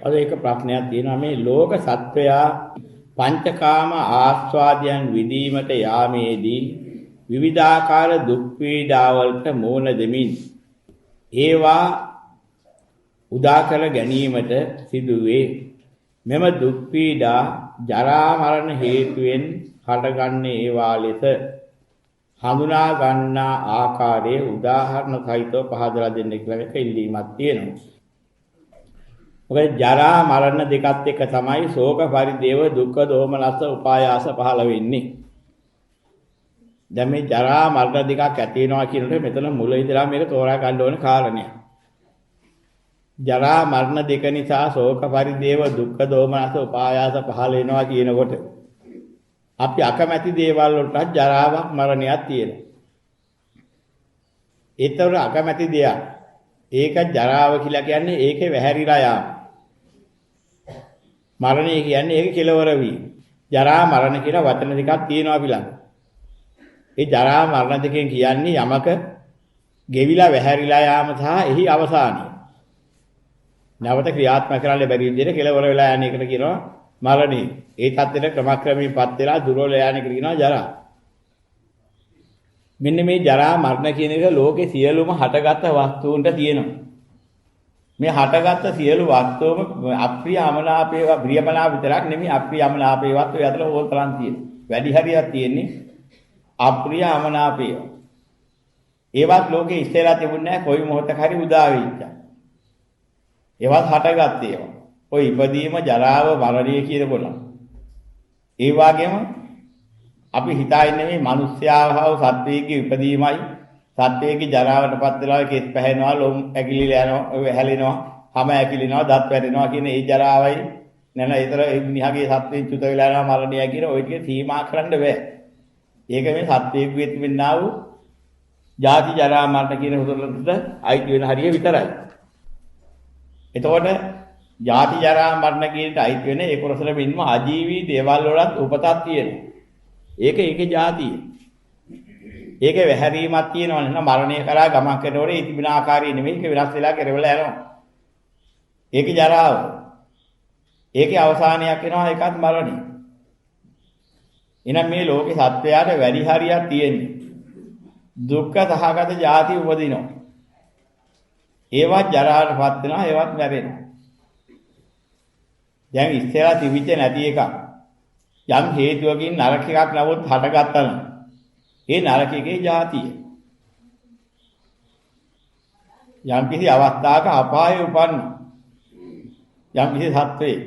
අද එක ප්‍රශ්නයක් තියෙනවා මේ ලෝක සත්වයා පංචකාම ආස්වාදයන් විඳීමට යාමේදී විවිධාකාර දුක් පීඩාවලට මුහුණ දෙමින් ඒවා උදා කර ගැනීමට සිදුවේ. මෙම දුක් පීඩා ජරා මරණ හේතුවෙන් හටගන්නේ ඒවා ලෙස හඳුනා ගන්නා ආකාරයේ උදාහරණ සහිතව පහදලා දෙන්න කියලා එක ඉල්ලීමක් තියෙනවා. මොකද ජරා මරණ දෙකත් එක තමයි ශෝක පරිදේව දුක්ඛ දෝමනස්ස උපායාස පහළ වෙන්නේ. දැන් මේ ජරා මරණ දෙකක් ඇති වෙනවා කියනකොට මෙතන මුල ඉඳලා මේක තෝරා ගන්න ඕන කාරණයක්. ජරා මරණ දෙක නිසා ශෝක පරිදේව දුක්ඛ දෝමනස්ස උපායාස පහළ වෙනවා කියනකොට අපි අකමැති දේවල් වලට ජරාවක් මරණයක් තියෙනවා. ඒතර අකමැති දෙයක්. ඒක ජරාව කියලා කියන්නේ ඒකේ වැහැරිලා යාම. මරණය කියන්නේ ඒක කෙලවර වීම. ජරා මරණ කියන වචන දෙකක් තියෙනවා අපි ළඟ. ඒ ජරා මරණ දෙකෙන් කියන්නේ යමක ගෙවිලා වැහැරිලා යාම සහ එහි අවසානය. නැවත ක්‍රියාත්මක කරන්න බැරි විදිහට කෙලවර වෙලා යන එකට කියනවා මරණය. ඒ තත්ත්වෙට ක්‍රමක්‍රමීපත් වෙලා දුර්වල යන එකට කියනවා ජරා. මෙන්න මේ ජරා මරණ කියන එක ලෝකේ සියලුම හටගත් වස්තුන්ට තියෙනවා. මේ හටගත් සියලු වස්තුවම අප්‍රිය අමනාපේවා ප්‍රියමනාප විතරක් නෙමෙයි අප්‍රිය අමනාපේවත් ඔය අතර ඕතරම් තියෙනවා. වැඩි හරියක් තියෙන්නේ අප්‍රිය අමනාපේවා. ඒවත් ලෝකේ ඉස්සෙල්ලා තිබුණේ නැහැ කොයි මොහොතක හරි උදා වෙච්ච. ඒවත් හටගත් ඒවා. ඔය ඉපදීම ජරාව මරණය කියනකොට ඒ වගේම අපි හිතාන්නේ මේ මිනිස්යාවව සත්වයේ ඉපදීමයි සත්වයේ ජරාවටපත් වෙලා කෙස් පැහැෙනවා ලොම් ඇකිලිලා යනවා හැලෙනවා හැම ඇකිලිනවා දත් වැටෙනවා කියන ඒ ජරාවයි නැන ඒතර නිහගේ සත්වයේ චුත වෙලා යනවා මරණය කියන ওই ටික සීමා කරන්න බෑ. ඒක මේ සත්වයේ වෙන්නා වූ ජාති ජරා මරණ කියන උසලට අයිති වෙන හරිය විතරයි. එතකොට ජාති ජරා මරණ කියනට අයිති වෙන ඒ කොටසට මෙන්ම අජීවී දේවල් වලත් උපතක් තියෙනවා. ඒකේ ජාතිය. ඒකේ වැහැරීමක් තියෙනවා නේද? මරණය කරා ගමන් කරනකොට ඒ තිබෙන ආකාරය නෙමෙයි ඒක වෙනස් වෙලා කෙරවලා යනවා. ඒකේ ජරාව. ඒකේ අවසානයක් වෙනවා ඒකත් මරණය. එහෙනම් මේ ලෝකේ සත්වයාට වැඩි හරියක් තියෙන්නේ. දුක්ඛ සහගත ජාති උපදිනවා. ඒවත් ජරාවටපත් වෙනවා ඒවත් මැරෙනවා. දැන් ඉස්සෙල්ලා තිබිච්ච නැති එකක්. යම් හේතුවකින් නරක එකක් නමුත් හටගත්තා නම් ඒ නරකයේ જાතිය. යම් කිසි අවස්ථාවක අපායේ උපන්න යම් කිසි සත්වයේ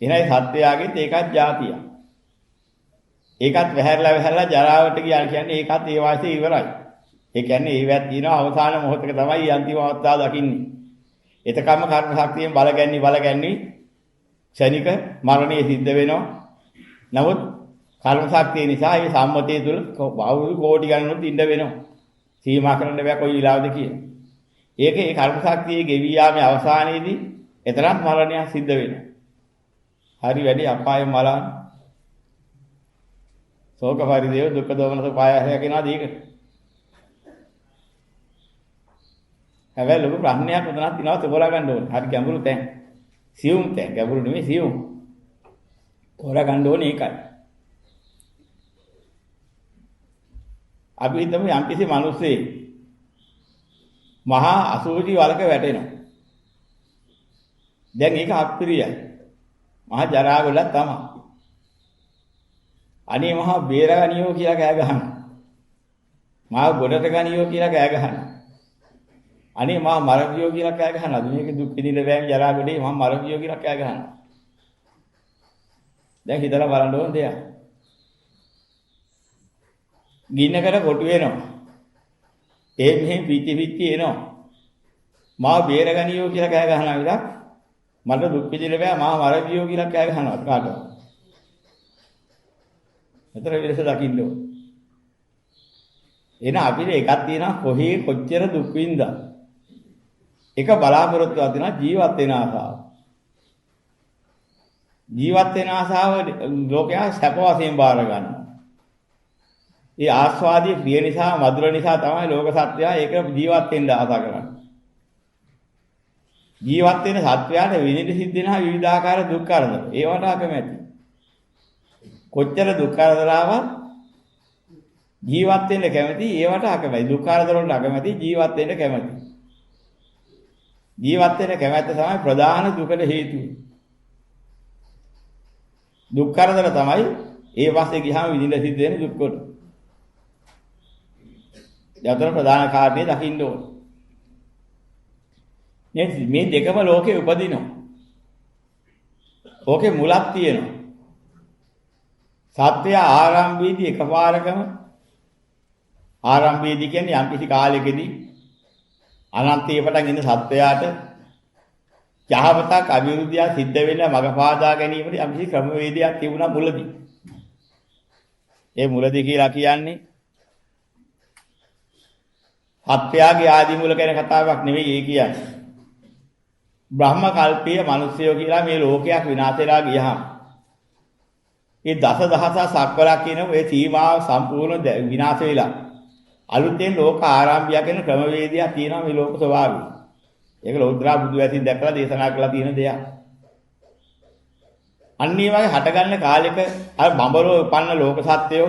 එනයි සත්වයාගෙත් ඒකත් જાතිය. ඒකත් වැහැරලා ජරාවට ගියා කියන්නේ ඒකත් ඒ වාසිය ඉවරයි. ඒ කියන්නේ ඒවත් දිනවා අවසාන මොහොතක තමයි අන්තිම අවස්ථාව දකින්නේ. එතකම කර්ම ශක්තියෙන් බලගන්නේ ක්ෂණික මරණය සිද්ධ වෙනවා. නමුත් කර්ම ශක්තිය නිසා ඒ සම්මතය තුළ අවුරුදු කෝටි ගණනක් ඉඳ වෙනවා. සීමා කරන්න බෑ කොයි වෙලාවද කියලා. ඒකේ ඒ කර්ම ශක්තියේ ගෙවි යාමේ අවසානයේදී එතරම් මරණයක් සිද්ධ වෙනවා. හරි වැඩි අපායේ මරණ. ශෝක පරිදේව දුක්ඛ දෝමනස පායහය කියනවා දීකට. හැබැයි ලොකු ප්‍රශ්නයක් උතනක් තියනවා තෝරා ගන්න ඕනේ. හරි ගැඹුරු තැන්. සියුම් තැන් ගැඹුරු නෙමෙයි සියුම්. තෝරා ගන්න ඕනේ ඒකයි. අපි හිතමු යම්කිසි මිනිස්සෙක් මහා අසුචි වලක වැටෙනවා. දැන් ඒක අප්‍රියයි. මහා ජරාවල තමයි. අනේ මහා බේරගනියෝ කියලා කෑ ගහනවා. මහා ගොඩට ගනියෝ කියලා කෑ ගහනවා. අනේ මහා මරවියෝ කියලා කෑ ගහනවා. මේක දුක් විඳින්න බෑම ජරා ගොඩේ මහා මරවියෝ කියලා කෑ ගහනවා. දැන් හිතලා බලන්න ඕන දෙයක්. ගින්නකට කොටු වෙනවා. ඒ මෙහෙන් පිච්චි එනවා. මා බේරගනියෝ කියලා කෑ ගහනවා විතර මට දුක් විඳින්න බෑ මා මරවියෝ කියලා කෑ ගහනවා කාටවත්. මෙතන විරස දකින්න ඕන. එන අපිට එකක් තියෙනවා කොහේ කොච්චර දුක් විඳා. එක බලාපොරොත්තුවක් තියෙනවා ජීවත් වෙන ආසාව. ජීවත් වෙන ආසාව ලෝකයා සැප වශයෙන් බාර ගන්නවා. ඒ ආස්වාදී ප්‍රිය නිසා මధుර නිසා තමයි ලෝක සත්‍යය ඒක ජීවත් වෙන්න ආස කරන්නේ. ජීවත් වෙන සත්වයාට විඳින්න සිද්ධ වෙනා විවිධාකාර දුක් කරදර. ඒවට අකමැති. කොච්චර දුක් කරදරාවක් ජීවත් වෙන්න කැමති ඒවට අකමැති. දුක් කරදර වලට අකමැති ජීවත් වෙන්න කැමති. ජීවත් වෙන්න කැමැත්ත තමයි ප්‍රධාන දුකට හේතුව. දුක් කරදර තමයි ඒ පස්සේ ගියාම විඳින්න සිද්ධ වෙන දුක් කොට. යතර ප්‍රධාන කාරණේ දකින්න ඕන. මේ දෙකම ලෝකේ උපදිනවා. ඕකේ මුලක් තියෙනවා. සත්‍ය ආරම්භයේදී එකපාරකම ආරම්භයේදී කියන්නේ යම්කිසි කාලයකදී අනන්තයේ පටන් ඉන්න සත්වයාට යහපතක් අභිවෘද්ධිය සිද්ධ වෙන මඟ පාදා ගැනීමට යම්කිසි ක්‍රමවේදයක් තිබුණා මුලදී. ඒ මුලදී කියලා කියන්නේ සත්‍යයේ ආදි මූල ගැන කතාවක් නෙවෙයි ඒ කියන්නේ. බ්‍රහ්ම කල්පීය මිනිස්සයෝ කියලා මේ ලෝකයක් විනාශ වෙලා ගියහම ඒ දසදහස සක්වලක් කියන ඒ සීමාව සම්පූර්ණ විනාශ වෙලා අලුතෙන් ලෝක ආරම්භය කියන ක්‍රමවේදයක් තියෙනවා මේ ලෝක ස්වභාවය. ඒක ලෝද්‍රා බුදු ඇසින් දැකලා දේශනා කරලා තියෙන දෙයක්. අන්නේ වගේ හටගන්න කාලෙක අර බඹරෝ උපන්න ලෝක සත්‍යෝ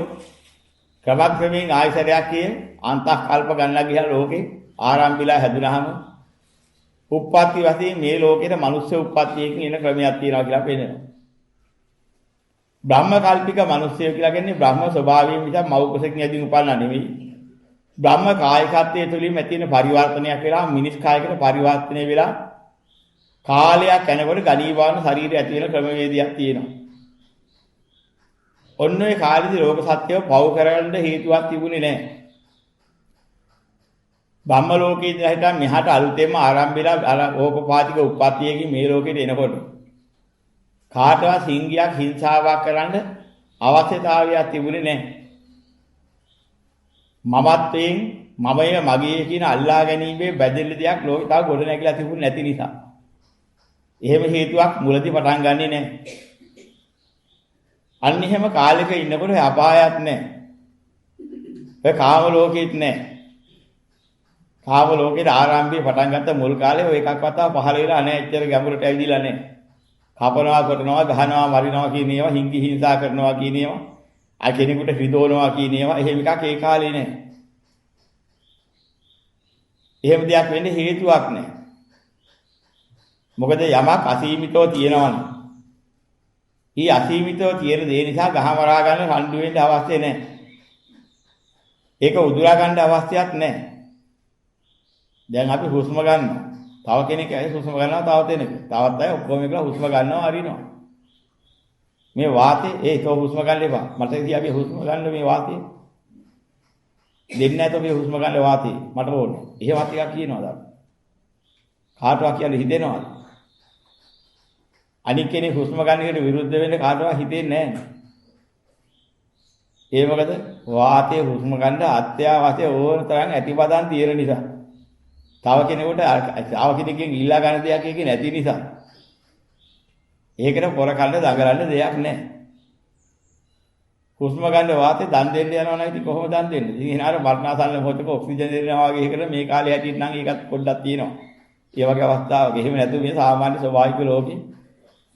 ක්‍රමක්‍රමයෙන් ආයසරයක් කියේ අන්තකල්ප ගන්නලා ගියා ලෝකේ ආරම්භිලා හැදුනහම උප්පත්ති වශයෙන් මේ ලෝකෙට මනුෂ්‍ය උප්පත්තියකින් එන ක්‍රමයක් තියෙනවා කියලා පේනවා. බ්‍රහ්ම කල්පික මිනිස්සය කියලා කියන්නේ බ්‍රහ්ම ස්වභාවයෙන් මිසක් මව් කුසකින් ඇදින් උපන්නා නෙවෙයි. බ්‍රහ්ම කායිකත්වයේ තුලින් ඇති වෙන පරිවර්තනයක් වෙලා මිනිස් කායයකට පරිවර්තනය වෙලා කාලයක් යනකොට ගණීවාන ශරීරය ඇති වෙන ක්‍රමවේදයක් තියෙනවා. ඔන්න ඔය කාලෙදි ලෝක සත්‍යව පව කරගන්න හේතුවක් තිබුණේ නැහැ. බ්‍රහ්ම ලෝකයේ ඉඳලා හිටන් මෙහාට අලුතෙන්ම ආරම්භයලා අර ඕපපාතික උප්පත්තියකින් මේ ලෝකෙට එනකොට කාටවත් සිංගියක් හිංසාවක් කරන්න අවශ්‍යතාවයක් තිබුණේ නැහැ. මමත්වයෙන් මමය මගේ කියන අල්ලා ගැනීමේ බැදෙල්ල දෙයක් ලෝකේ තව ගොඩ නැගිලා තිබුණ නැති නිසා. එහෙම හේතුවක් මුලදී පටන් ගන්නෙ නැහැ. අන්න එහෙම කාලෙක ඉන්නකොට අපායක් නැහැ. ඔය කාම ලෝකෙත් නැහැ. කාම ලෝකේ ආරම්භයේ පටන් ගත්ත මුල් කාලේ ඔය එකක්වත් පහළ වෙලා නැහැ. එච්චර ගැඹුරට ඇවිදලා නැහැ. කපනවා කොටනවා ගහනවා මරිනවා කියන ඒවා හිංගි හිංසා කරනවා කියන ඒවා ආ කෙනෙකුට රිදවනවා කියන ඒවා එහෙම එකක් ඒ කාලේ නෑ. එහෙම දෙයක් වෙන්නේ හේතුවක් නෑ. මොකද යමක් අසීමිතව තියෙනවනේ. ඊ අසීමිතව තියෙන දේ නිසා ගහ මරා ගන්න රණ්ඩු වෙන්න අවශ්‍ය නෑ. ඒක උදුරා ගන්න අවශ්‍යයක් නෑ. දැන් අපි හුස්ම ගන්නවා. තව කෙනෙක් ඇයි හුස්ම ගන්නවා තව කෙනෙක්. තවත් අය ඔක්කොම එකලා හුස්ම ගන්නවා අරිනවා. මේ වාතේ ඒක හුස්ම ගන්න එපා. මට කියාවේ හුස්ම ගන්න මේ වාතේ. දෙන්නේ නැතෝ මේ හුස්ම ගන්න වාතේ මට ඕනේ. එහෙමත් එකක් කියනවාද? කාටවත් කියන්නේ හිතෙනවද? අනික් කෙනෙක් හුස්ම ගන්න එකට විරුද්ධ වෙන්න කාටවත් හිතෙන්නේ නැහැ. ඒ මොකද වාතයේ හුස්ම ගන්න අත්‍යවශ්‍ය ඕන තරම් ඇතිපදන් තියෙන නිසා. තව කෙනෙකුට තව කෙනෙක්ගෙන් ඉල්ලා ගන්න දෙයක් එකේ නැති නිසා. ඒකට පොර කන්න දඟලන්න දෙයක් නැහැ. හුස්ම ගන්න වාතේ දන් දෙන්න යනවා නම් ඉතින් කොහොමද දන් දෙන්නේ? ඉතින් එනාර මරණාසන්න මොහොතක ඔක්සිජන් දෙනවා වගේ එකකට මේ කාලේ හැටියට නම් ඒකත් පොඩ්ඩක් තියෙනවා. ඒ වගේ අවස්ථාවක එහෙම නැතුව මේ සාමාන්‍ය ස්වභාවික ලෝකේ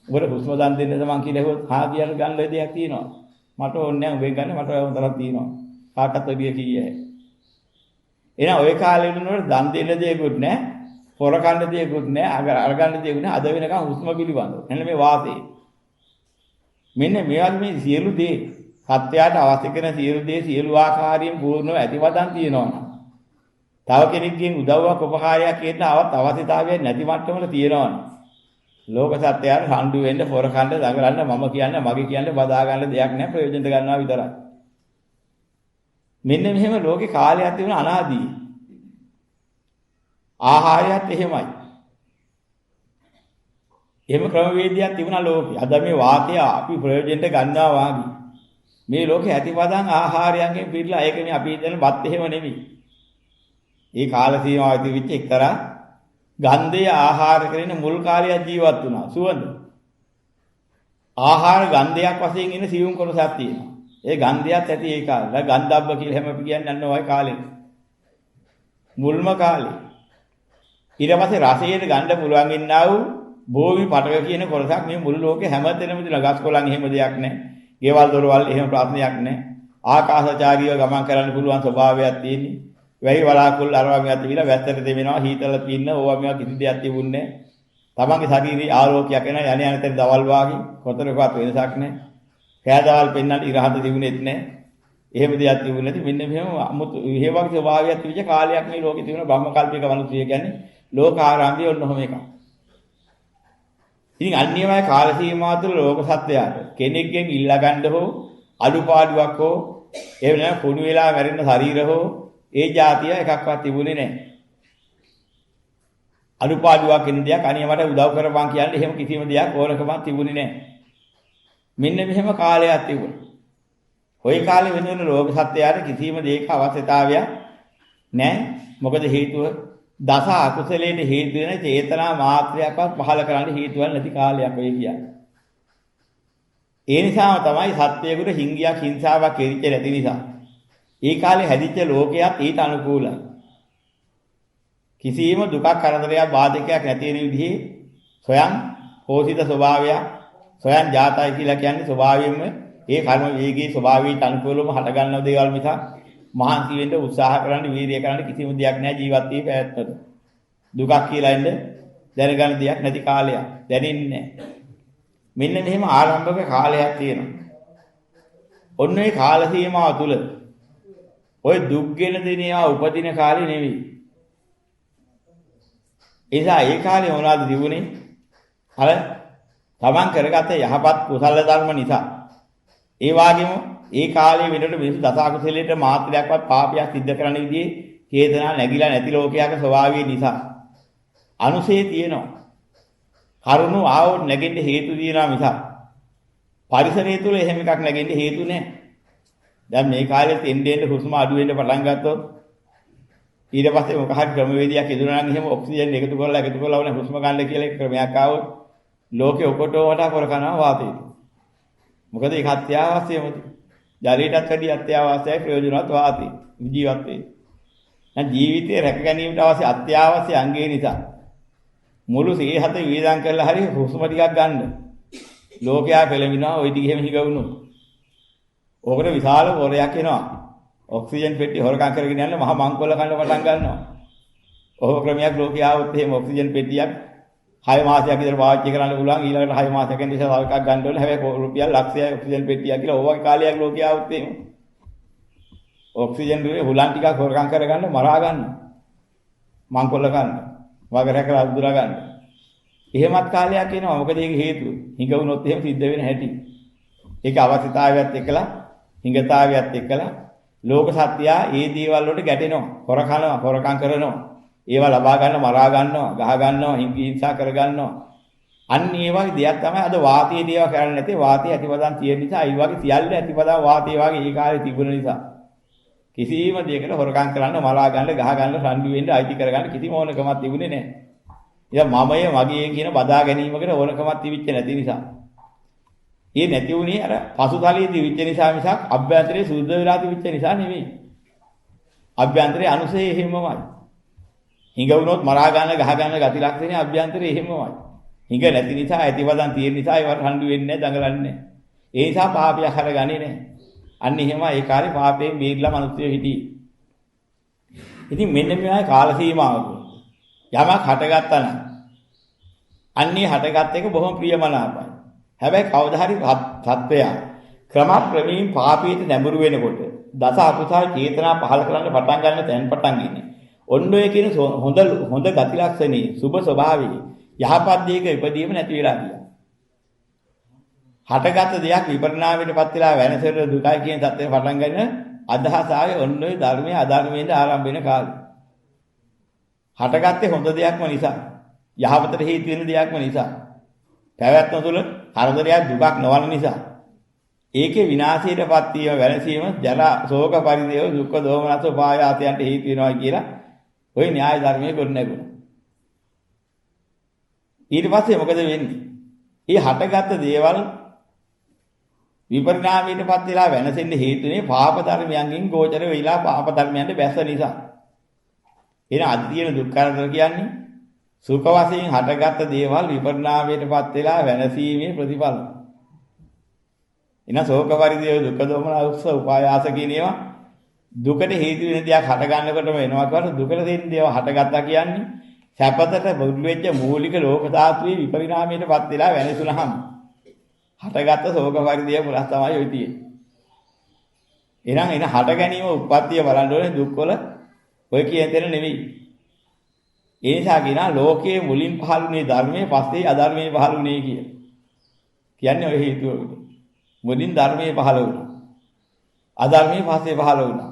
ඔබට හුස්ම දන් දෙන්නද මං කියලා හෙවොත් හා කියන ගන්න දෙයක් තියෙනවා. මට ඕනේ නැහැ උඹෙන් ගන්න මට ඕන තරම් තියෙනවා. කාටවත් ඔය කීයේ. එහෙනම් ওই කාලේ ඉන්නකොට දන් දෙන්න දෙයක්වත් නැහැ. පොර කන්න දෙයක්වත් නැහැ. අරගන්න දෙයක්වත් නැහැ. අද වෙනකන් හුස්ම පිළිබඳව. එන්න මේ වාතේ. මෙන්න මේ වගේ මේ සියලු දේ සත්‍යයට අවශ්‍ය කරන සියලු දේ සියලු ආකාරයෙන් පූර්ණව ඇතිවදන් තියෙනවා. තව කෙනෙක්ගෙන් උදව්වක් උපකාරයක් කියන අවශ්‍යතාවයක් නැති මට්ටමල තියෙනවා. ලෝක සත්‍යයට හඬු වෙන්න පොර කන්න දඟලන්න මම කියන්නේ මගේ කියන්නේ බදා ගන්න දෙයක් නැහැ. ප්‍රයෝජනට ගන්නවා විතරයි. මෙන්න මෙහෙම ලෝකේ කාලයක් තිබුණ අනාදී. ආහාරයත් එහෙමයි. එහෙම ක්‍රමවේදයක් තිබුණා ලෝකේ. අද මේ වාතය අපි ප්‍රයෝජනට ගන්නවා වාගේ. මේ ලෝකේ ඇතිපදන් ආහාරයන්ගෙන් පිරලා ඒක මේ අපි හිතන බත් එහෙම නෙමෙයි. ඒ කාල සීමාව තිබිච්ච එක්තරා ගන්ධය ආහාර කරගෙන මුල් කාලයක් ජීවත් වුණා. සුවඳ. ආහාර ගන්ධයක් වශයෙන් ඉන්න සියුම් කොටසක් තියෙනවා. ඒ ගන්ධයත් ඇති ඒ කාලේ. ගන්ධබ්බ කියලා හැම අපි කියන්නේ අන්න ওই කාලේ. මුල්ම කාලේ. ඊට පස්සේ රසයට ගන්න පුළුවන් ඉන්නා වූ භූමි පටක කියන කොටසක් මේ මුළු ලෝකේ හැමතැනම තියෙන ගස් කොළන් එහෙම දෙයක් නැහැ. ගෙවල් දොරවල් එහෙම ප්‍රශ්නයක් නැහැ. ආකාශචාරීව ගමන් කරන්න පුළුවන් ස්වභාවයක් තියෙන්නේ. වැහි වලාකුළු අරවා මෙයා තිබිලා වැස්සට දෙවෙනවා හීතල පින්න ඕවා මෙයා කිසි දෙයක් තිබුණේ නැහැ. තමන්ගේ ශරීරයේ ආලෝකයක් එන යණ යන තැන දවල් වාගේ කොතරකවත් වෙනසක් නැහැ. කෑදවල් පෙන්වන්න ඉරහත තිබුණෙත් නැහැ. එහෙම දෙයක් තිබුණේ නැති මෙන්න මෙහෙම අමුතු ඒ වගේ ස්වභාවයක් තිබිච්ච කාලයක් මේ ලෝකේ තිබුණ බ්‍රහ්ම කල්පික වනුතිය කියන්නේ ලෝකාරම්භය ඔන්නෝම එකක්. ඉතින් අන්‍යමය කාල සීමාව තුළ ලෝක සත්‍යයට කෙනෙක්ගෙන් ඉල්ලා ගන්න හෝ අඩුපාඩුවක් හෝ එහෙම නැත්නම් කුණු වෙලා මැරෙන ශරීර හෝ ඒ જાතිය එකක්වත් තිබුණේ නැහැ. අඩුපාඩුවක් වෙන දෙයක් අනියමට උදව් කරපන් කියන්නේ එහෙම කිසිම දෙයක් ඕනකමක් තිබුණේ නැහැ. මෙන්න මෙහෙම කාලයක් තිබුණා. ওই කාලේ වෙන ලෝක සත්‍යයට කිසිම දෙයක අවශ්‍යතාවයක් නැහැ. මොකද හේතුව දස අකුසලයේ හේතු වෙන චේතනා මාත්‍රයක්වත් පහල කරන්න හේතුවක් නැති කාලයක් ඔය කියන්නේ. ඒ නිසාම තමයි සත්‍යයකට හිංගියක් හිංසාවක් කෙරිච්ච නැති නිසා. ඒ කාලේ හැදිච්ච ලෝකයක් ඊට අනුකූලයි. කිසියම් දුකක් කරදරයක් බාධකයක් නැති වෙන විදිහේ සොයන් පෝෂිත ස්වභාවය සොයන් ජාතයි කියලා කියන්නේ ස්වභාවයෙන්ම ඒ කර්ම වේගී ස්වභාවයට අනුකූලවම හට ගන්නව දේවල් මිසක් මහන්සි වෙන්න උත්සාහ කරන්න වීර්යය කරන්න කිසිම දෙයක් නැහැ ජීවත් වී පැවැත්මට. දුකක් කියලා ඉන්න දැනගන්න දෙයක් නැති කාලයක් දැනෙන්නේ නැහැ. මෙන්න මෙහෙම ආරම්භක කාලයක් තියෙනවා. ඔන්න ඒ කාල සීමාව තුල ඔය දුක්ගෙන දිනියා උපදින කාලේ නෙවෙයි. එසා ඒ කාලේ මොනවද දිනුනේ? අර තමන් කරගත්ත යහපත් කුසල ධර්ම නිසා. ඒ වගේම ඒ කාලේ වෙනකොට මිනිස්සු දස අකුසලයට මාත්‍රයක්වත් පාපයක් සිද්ධ කරන විදිහේ චේතනා නැగిලා නැති ලෝකයක ස්වභාවය නිසා අනුසේ තියෙනවා. කරුණු ආවොත් නැගෙන්න හේතු දිනවා මිසක් පරිසරය තුල එහෙම එකක් නැගෙන්න හේතු නැහැ. දැන් මේ කාලෙත් එන්නේ හුස්ම අඩු වෙන්න පටන් ගත්තොත් ඊට පස්සේ මොකක් හරි ක්‍රමවේදයක් ඉදරනවා නම් එහෙම ඔක්සිජන් එකතු කරලා ඕනේ හුස්ම ගන්න කියලා ක්‍රමයක් ආවොත් ලෝකෙ ඔකොටම වඩා කරකනවා වාතය. මොකද ඒක අත්‍යවශ්‍යමද? ජලයටත් වැඩි අත්‍යවශ්‍යයි ප්‍රයෝජනවත් වාතය ජීවත් වෙන්න. දැන් ජීවිතේ රැක ගැනීමට අවශ්‍ය අත්‍යවශ්‍ය අංගය නිසා මුළු සියහත වේදම් කරලා හරි හුස්ම ටිකක් ගන්න. ලෝකයා පෙළමිනවා ওই ටික එහෙම හිගවුනොත්. ඕකට විශාල හොරයක් එනවා. ඔක්සිජන් පෙට්ටිය හොරකම් කරගෙන යන මහ මංකොල්ල කන්න පටන් ගන්නවා. ඔහොම ක්‍රමයක් ලෝකයා આવොත් එහෙම ඔක්සිජන් පෙට්ටියක් 6 මාසයක් විතර පාවිච්චි කරන්න පුළුවන්. ඊළඟට 6 මාසයකින් ඉතින් තව එකක් ගන්න ඕනේ. හැබැයි රුපියල් ලක්ෂයයි ඔක්සිජන් පෙට්ටියක් කියලා ඕවගේ කාලයක් ලෝකයා આવොත් එහෙම. ඔක්සිජන් දුවේ හුලන් ටිකක් හොරකම් කරගන්න මරා ගන්න. මංකොල්ල කන්න. වග රැකලා අදුරා ගන්න. එහෙමත් කාලයක් එනවා. මොකද ඒක හේතුව. හිඟ වුණොත් එහෙම සිද්ධ වෙන හැටි. ඒක අවශ්‍යතාවයත් එක්කලා හිඟතාවයත් එක්කලා ලෝක සත්‍යය ඒ දේවල් වලට ගැටෙනවා. හොරකනවා, හොරකම් කරනවා. ඒවා ලබා ගන්න, මරා ගන්නවා, ගහ ගන්නවා, හිංසා කර ගන්නවා. අන්න ඒ වගේ දෙයක් තමයි අද වාතයේ දේවා කරන්නේ නැතේ. වාතයේ ඇතිපදන් තියෙන නිසා ඒ වගේ සියල්ල ඇතිපදන් වාතයේ වගේ ඒ කාලේ තිබුණ නිසා කිසිම දෙයකට හොරකම් කරන්න, මරා ගන්න, ගහ ගන්න, රණ්ඩු වෙන්න, අයිති කර ගන්න කිසිම ඕනකමක් තිබුණේ නැහැ. ඉතින් මමය මගේ කියන බදා ගැනීමකට ඕනකමක් තිබිච්ච නැති නිසා. ඒ නැති වුණේ අර පසුතලයේ තිබිච්ච නිසා මිසක් අභ්‍යන්තරයේ සුද්ධ වෙලා තිබිච්ච නිසා නෙවෙයි. අභ්‍යන්තරයේ අනුසය එහෙමමයි. හිඟ වුණොත් මරා ගන්න, ගහ ගන්න ගති ලක්ෂණේ අභ්‍යන්තරයේ එහෙමමයි. හිඟ නැති නිසා ඇතිවදන් තියෙන නිසා ඒවට රණ්ඩු වෙන්නේ නැහැ, දඟලන්නේ නැහැ. ඒ නිසා පාපය හරගන්නේ නැහැ. අන්න එහෙම ඒ කාලේ පාපයෙන් බේරිලා මිනිස්සු හිටියේ. ඉතින් මෙන්න මේ කාල සීමාවක යමක් හටගත්තා නම් අන්නේ හටගත් එක බොහොම ප්‍රියමනාපයි. හැබැයි කවදා හරි සත්වයා ක්‍රමක්‍රමයෙන් පාපයට නැඹුරු වෙනකොට දස අකුසල චේතනා පහල කරන්න පටන් ගන්න තැන් පටන් ඉන්නේ. ඔන්න ඔය කියන හොඳ ගති ලක්ෂණේ සුබ ස්වභාවයේ යහපත් දෙයක ඉපදීම නැති වෙලා ගියා. හටගත් දෙයක් විපරිණාමයටපත් වෙලා වෙනසෙර දුකයි කියන தත්ත්වයට පටන් ගන්න අදහස ආවේ ඔන්න ඔය ධර්මයේ අධර්මයෙන් ආරම්භ වෙන කාලේ. හටගත්තේ හොඳ දෙයක්ම නිසා, යහපතට හේතු වෙන දෙයක්ම නිසා. පැවැත්ම තුළ කරදරයක් දුකක් නොවන නිසා. ඒකේ විනාශයටපත් වීම, වෙනසීම, ජරා, ශෝක, පරිදේව, දුක්ඛ, දෝමනස, උපායාසයන්ට හේතු වෙනවා කියලා ওই න්‍යාය ධර්මයේ ගොඩනැගුණා. ඊට පස්සේ මොකද වෙන්නේ? මේ හටගත්ත දේවල් විපරිණාමයටපත් වෙලා වෙනසෙන්න හේතුනේ පාප ධර්මයන්ගෙන් ගෝචර වෙලා පාප ධර්මයන්ට බැස නිසා. එන අද තියෙන දුක් කරදර කියන්නේ සුඛ වශයෙන් හටගත් දේවල් විපරිණාමයටපත් වෙලා වෙනසීමේ ප්‍රතිඵල. එන ශෝක පරිදේ දුක දොමන උත්ස උපායාස කියන ඒවා දුකට හේතු වෙන දේක් හට ගන්නකොටම එනවා කියලා දුකට දෙන දේව හටගත්තා කියන්නේ සැපතට බුදු වෙච්ච මූලික ලෝක ධාතුවේ විපරිණාමයටපත් වෙලා වෙනසුනහම හටගත්ත ශෝක පරිදේ මුලක් තමයි ඔය තියෙන්නේ. එහෙනම් එන හට ගැනීම උප්පත්තිය බලන්න ඕනේ දුක්වල ඔය කියන දේ නෙවෙයි. ඒ නිසා කියනවා ලෝකයේ මුලින් පහළුනේ ධර්මයේ පස්සේ අධර්මයේ පහළුනේ කිය. කියන්නේ ඔය හේතුව. මුලින් ධර්මයේ පහළ වුණා. අධර්මයේ පස්සේ පහළ වුණා.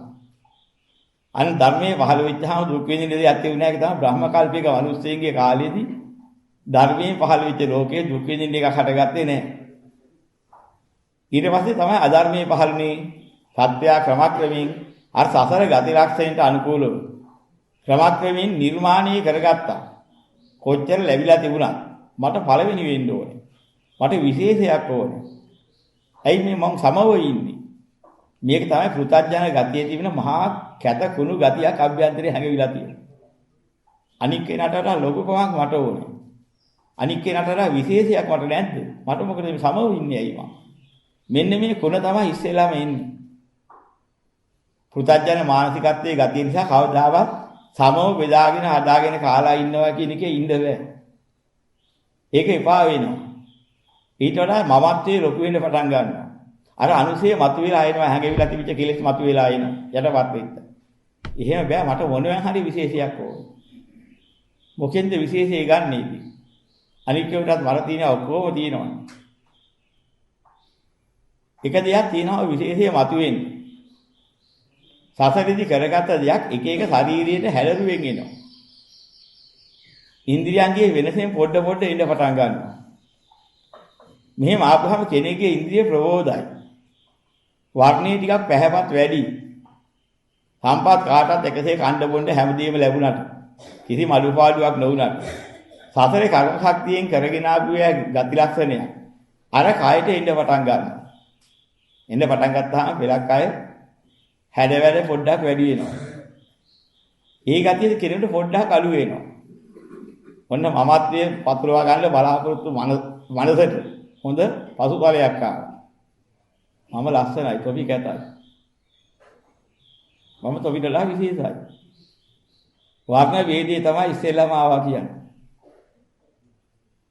අන්න ධර්මයේ පහළ වෙච්චාම දුක් විඳින දේ ඇති වුණා ඒක තමයි බ්‍රහ්ම කල්පික මිනිස්සුන්ගේ කාලේදී ධර්මයේ පහළ වෙච්ච ලෝකයේ දුක් විඳින එකක් හටගත්තේ නැහැ. ඊට පස්සේ තමයි අධර්මයේ පහළුනේ සත්‍ය ක්‍රමක්‍රමයෙන් අර සසර ගති ලක්ෂණයට අනුකූලව ක්‍රමක්‍රමයෙන් නිර්මාණය කරගත්තා. කොච්චර ලැබිලා තිබුණත් මට පළවෙනි වෙන්න ඕනේ. මට විශේෂයක් ඕනේ. ඇයි මේ මම සමව ඉන්නේ? මේක තමයි පෘථග්ජන ගතියේ තිබෙන මහා කැත කුණු ගතියක් අභ්‍යන්තරේ හැඟවිලා තියෙනවා. අනික් කෙනාට වඩා ලොකුකමක් මට ඕනේ. අනික් කෙනාට වඩා විශේෂයක් මට නැද්ද? මට මොකද මේ සමව ඉන්නේ ඇයි මම? මෙන්න මේ කුණ තමයි ඉස්සෙල්ලාම එන්නේ. පෘථග්ජන මානසිකත්වයේ ගතිය නිසා කවදාවත් සමව බෙදාගෙන හදාගෙන කාලා ඉන්නවා කියන එකේ ඉන්න බෑ. ඒක එපා වෙනවා. ඊට වඩා මමත්වයේ ලොකු වෙන්න පටන් ගන්නවා. අර අනුසය මතුවලා ආයෙනවා හැඟවිලා තිබිච්ච කෙලෙස් මතුවලා ආයෙනවා. යටපත් වෙන්න. එහෙම බෑ මට මොනවා හරි විශේෂයක් ඕන. මොකෙන්ද විශේෂය ගන්නෙ? අනික් කෙනාටත් මර තියෙන ඔක්කොම තියෙනවා. එක දෙයක් තියෙනවා විශේෂය මතුවෙන්නේ. සසරෙදි කරගත්ත දෙයක් එක එක ශරීරයේ හැලරුවෙන් එනවා. ඉන්ද්‍රියන්ගේ වෙනසෙන් පොඩ පොඩ එන්න පටන් ගන්නවා. මෙහෙම ආපුවම කෙනෙක්ගේ ඉන්ද්‍රිය ප්‍රබෝධයි. වර්ණේ ටිකක් පැහැපත් වැඩි. සම්පත් කාටත් එකසේ කණ්ඩ බොණ්ඩ හැමදේම ලැබුණාට කිසිම අඩුපාඩුවක් නොවුණාට සසරේ කර්ම ශක්තියෙන් කරගෙන ආපු ගති ලක්ෂණය අර කයට එන්න පටන් ගන්නවා. එන්න පටන් ගත්තාම පෙලක් අය හැඩ වැඩ පොඩ්ඩක් වැඩි වෙනවා. ඒ ගතිය කෙනෙකුට පොඩ්ඩක් අඩු වෙනවා. ඔන්න මමත්වයේ පතුරවා ගන්න බලාපොරොත්තු මනසට හොඳ පසුතලයක් ආවා. මම ලස්සනයි, තොපි කැතයි. මම තොපිටලා විශේෂයි. වර්ණ වේදී තමයි ඉස්සෙල්ලාම ආවා කියන්නේ.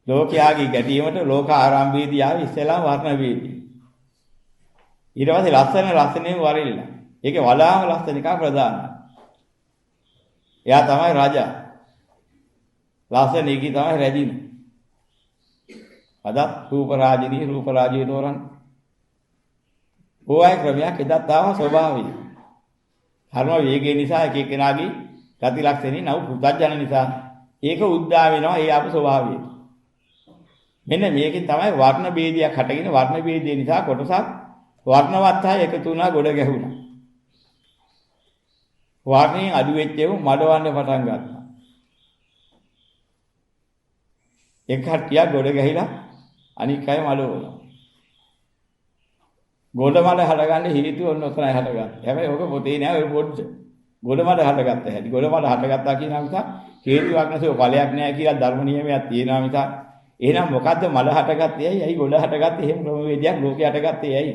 ලෝකයාගේ ගැටීමට ලෝක ආරම්භයේදී ආවේ ඉස්සෙල්ලාම වර්ණ වේදී. ඊට පස්සේ ලස්සනෙම වරිල්ලා. ඒකේ වඩාම ලස්සන එක ප්‍රධානයි. එයා තමයි රජා. ලස්සන එකී තමයි රැජින. අද රූප රාජිනී තෝරන්න. ඕයි ක්‍රමයක් එදත් ආවා ස්වභාවයෙන්. කර්ම වේගය නිසා එක එක්කෙනාගේ ගති ලක්ෂණේ නව පුතඥන නිසා ඒක උද්දා වෙනවා ඒ ආපු ස්වභාවයෙන්. මෙන්න මේකෙන් තමයි වර්ණ ભેදයක් හටගෙන වර්ණ ભેදය නිසා කොටසක් වර්ණවත් අය එකතු වුණා ගොඩ ගැහුණා. වර්ණයෙන් අඩු වෙච්ච ඒවා මඩවන්න පටන් ගත්තා. එක කට්ටියක් ගොඩ ගැහිලා අනික් අය මඩවනවා. ගොඩ මඩ හටගන්න හේතුව ඔන්න ඔතනයි හටගත්තේ. හැබැයි ඕක පොතේ නෑ ඔය පොඩ්ඩ. ගොඩ මඩ හටගත්ත හැටි. ගොඩ මඩ හටගත්තා කියන නිසා හේතුවක් නැසෙව ඵලයක් නෑ කියලා ධර්ම නියමයක් තියෙනවා නිසා. එහෙනම් මොකද්ද මඩ හටගත්තේ ඇයි? ඇයි ගොඩ හටගත්තේ? එහෙම ක්‍රමවේදයක් ලෝකේ හටගත්තේ ඇයි?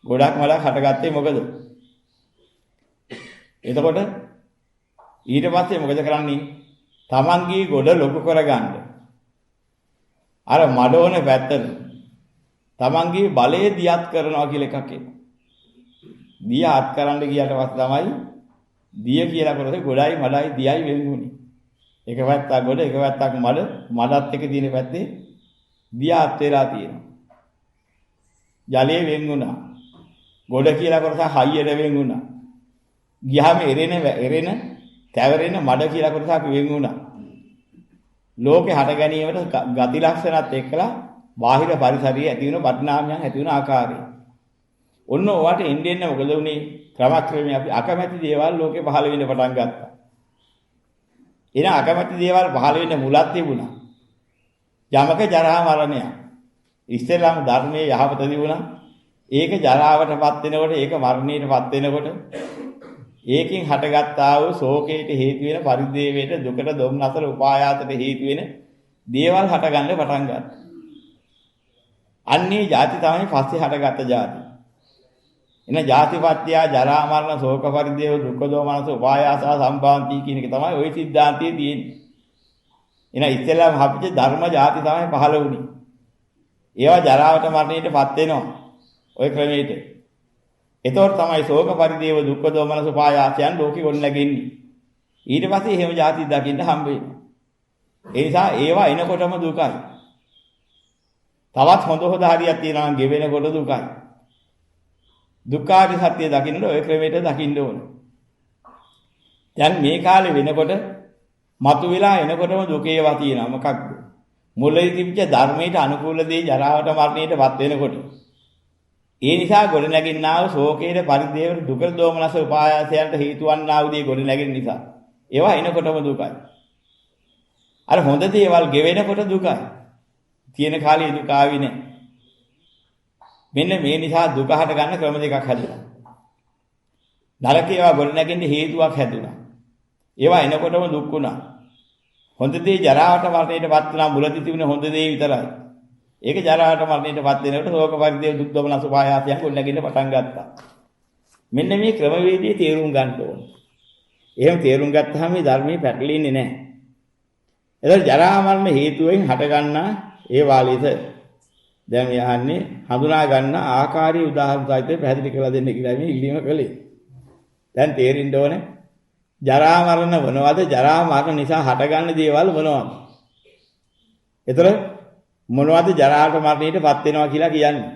ගොඩක් මඩක් හටගත්තේ මොකද? එතකොට ඊට පස්සේ මොකද කරන්නේ? තමන්ගේ ගොඩ ලොකු කරගන්න. අර මඩෝන පැත්තට තමන්ගේ බලය දියත් කරනවා කියලා එකක් එනවා. දිය අත් කරන්න ගියට පස්සේ තමයි දිය කියලා කරොත් ගොඩයි මඩයි දියයි වෙන්නුනේ. එක පැත්තක් ගොඩ එක පැත්තක් මඩත් එක තියෙන පැත්තේ දිය අත් වෙලා තියෙනවා. ජලයේ වෙන්නුණා. ගොඩ කියලා කරොත් හයියට වෙන්නුණා. ගියාම එරෙන තැවරෙන මඩ කියලා කොටසක් වෙන් වුණා. ලෝකේ හට ගැනීමට ගති ලක්ෂණත් එක්කලා බාහිර පරිසරයේ ඇති වෙන වටිනාකම් ඇති වෙන ආකාරය. ඔන්න ඔයාට එන්න මොකද උනේ? ක්‍රමක්‍රමයෙන් අපි අකමැති දේවල් ලෝකේ පහළ වෙන්න පටන් ගත්තා. එන අකමැති දේවල් පහළ වෙන්න මුලක් තිබුණා. යමක ජරා මරණය. ඉස්සෙල්ලාම ධර්මයේ යහපත තිබුණා. ඒක ජරාවටපත් වෙනකොට ඒක මරණයටපත් වෙනකොට ඒකෙන් හටගත්තා වූ ශෝකයට හේතු වෙන පරිදේවයට දුකට දුම්නසට උපායාසයට හේතු වෙන දේවල් හටගන්න පටන් ගන්නවා. අන්නේ ಜಾති තමයි පස්සේ හටගත්ත ಜಾති. එන ಜಾතිපත්‍ය ජරා මරණ ශෝක පරිදේව දුක්ඛ දෝමනස උපායාස සම්භාන්ති කියන එක තමයි ওই සිද්ධාන්තයේ තියෙන්නේ. එන ඉස්සෙල්ලාම අපිට ධර්ම ಜಾති තමයි පහළ වුණේ. ඒවා ජරාවට මරණයටපත් වෙනවා. ওই ක්‍රමයට. එතකොට තමයි ශෝක පරිදේව දුක්ඛ දෝමනස උපායාසයන් ලෝකෙ ගොඩ නැගෙන්නේ. ඊට පස්සේ එහෙම ಜಾති දකින්න හම්බ වෙනවා. ඒ නිසා ඒවා එනකොටම දුකයි. තවත් හොඳ හරියක් තියෙනවා නම් ගෙවෙනකොට දුකයි. දුක්ඛාට සත්‍ය දකින්න ඔය ක්‍රමයට දකින්න ඕන. දැන් මේ කාලේ වෙනකොට මතුවලා එනකොටම දුක ඒවා තියෙනවා. මොකක්ද? මුලින් තිබිච්ච ධර්මයට අනුකූල දේ ජරාවට මරණයටපත් වෙනකොට. ඒ නිසා ගොඩ නැගින්නා වූ ශෝකයේ පරිදේව දුක දෝමනස උපායාසයන්ට හේතු වන්නා වූ දේ ගොඩ නැගින්න නිසා. ඒවා එනකොටම දුකයි. අර හොඳ දේවල් ගෙවෙනකොට දුකයි. තියෙන කාලේ දුක ආවේ නැහැ. මෙන්න මේ නිසා දුක හට ගන්න ක්‍රම දෙකක් හැදුණා. නරක ඒවා ගොඩ නැගෙන්න හේතුවක් හැදුණා. ඒවා එනකොටම දුක් වුණා. හොඳ දේ ජරාවට මරණයටපත් වුණා මුලදී තිබුණ හොඳ දේ විතරයි. ඒක ජරාවට මරණයටපත් වෙනකොට ශෝක පරිදේව දුක් දොමනස උපායාසයන් ගොඩ නැගෙන්න පටන් ගත්තා. මෙන්න මේ ක්‍රමවේදයේ තේරුම් ගන්න ඕන. එහෙම තේරුම් ගත්තාම මේ ධර්මයේ පැටලෙන්නේ නැහැ. එතකොට ජරා මරණ හේතුවෙන් හටගන්නා ඒ වාලිත දැන් යහන්නේ හඳුනා ගන්න ආකාරයේ උදාහරණ සහිතව පැහැදිලි කරලා දෙන්න කියලා මේ ඉල්ලීම කළේ. දැන් තේරෙන්න ඕනේ ජරා මරණ වනවද ජරා මරණ නිසා හටගන්න දේවල් මොනවද? ඒතර මොනවද ජරාවට මරණයටපත් වෙනවා කියලා කියන්නේ?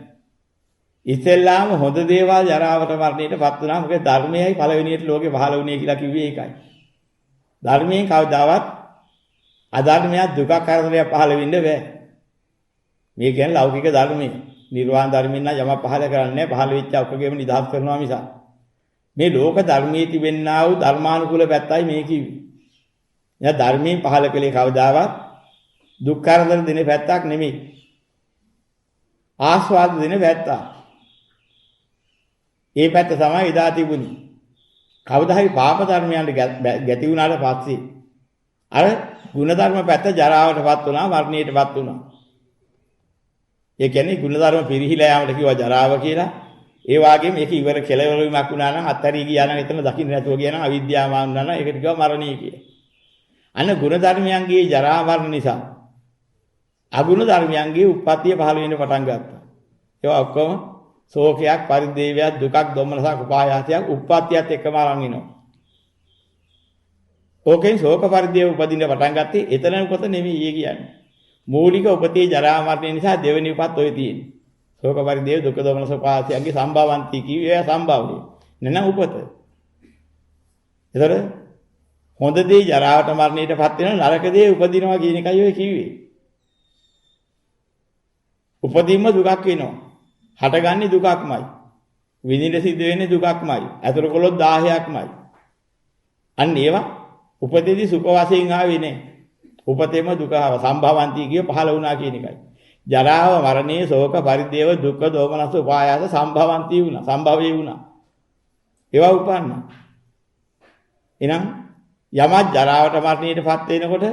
ඉස්සෙල්ලාම හොඳ දේවල් ජරාවට මරණයටපත් වුණා. මොකද ධර්මයයි පළවෙනියට ලෝකේ පහළ වුණේ කියලා කිව්වේ ඒකයි. ධර්මයෙන් කවදාවත් අධර්මයක් දුකක් කරදරයක් පහළ වෙන්න බෑ. මේ කියන්නේ ලෞකික ධර්මයේ නිර්වාණ ධර්මයෙන් නම් යමක් පහළ කරන්නේ නැහැ. පහළ වෙච්ච ඔක්කොගේම නිදහස් කරනවා මිස. මේ ලෝක ධර්මයේ තිබෙන්නා වූ ධර්මානුකූල පැත්තයි මේ කිව්වේ. එයා ධර්මයෙන් පහළ කළේ කවදාවත් දුක් කරදර දෙන පැත්තක් නෙමෙයි. ආස්වාද දෙන පැත්ත. ඒ පැත්ත තමයි එදා තිබුණේ. කවදා හරි පාප ධර්මයන්ට ගැති වුණාට පස්සේ අර ගුණධර්ම පැත්ත ජරාවටපත් වුණා මරණයටපත් වුණා. ඒ කියන්නේ ගුණධර්ම පිරිහිලා යාමට කිව්වා ජරාව කියලා. ඒ වගේම ඒක ඉවර කෙලවර වීමක් වුණා නම් අත්හැරී ගියා නම් එතන දකින්න නැතුව ගියා නම් අවිද්‍යාව වුණා නම් ඒකට කිව්වා මරණය කියලා. අන්න ගුණධර්මයන්ගේ ජරා මරණ නිසා අගුණ ධර්මයන්ගේ උත්පත්තිය පහළ වෙන්න පටන් ගත්තා. ඒවා ඔක්කොම ශෝකයක්, පරිදේවයක්, දුකක්, දුම්නසක්, උපායාසයක් උත්පත්තියත් එක්කම අරන් එනවා. ඕකෙන් ශෝක පරිදේව උපදින්න පටන් ගත්තේ එතන උපත නෙමෙයි කියන්නේ. මූලික උපතේ ජරා මරණ නිසා දෙවෙනි උපත් ඔය තියෙන්නේ. ශෝක පරිදේව දුක්ඛ දෝමනස උපායාසයන්ගේ සම්භවන්ති කිව්වේ සම්භවය. නැන උපත. ඒතර හොඳ දේ ජරාවට මරණයටපත් වෙන නරක දේ උපදිනවා කියන එකයි ඔය කිව්වේ. උපදීම දුකක් වෙනවා. හටගන්නේ දුකක්මයි. විඳින්න සිද්ධ වෙන්නේ දුකක්මයි. අතර කොළොත් 1000ක්මයි. අන්න ඒවා උපදේදී සුඛ වශයෙන් ආවේ නෑ. උපතේම දුක ආව සම්භවන්ති කිය පහළ වුණා කියන එකයි. ජරාව මරණේ ශෝක පරිදේව දුක්ඛ දෝමනස උපායාස සම්භවන්ති වුණා. සම්භවී වුණා. ඒවා උපන්නා. එහෙනම් යමක් ජරාවට මරණයටපත් වෙනකොට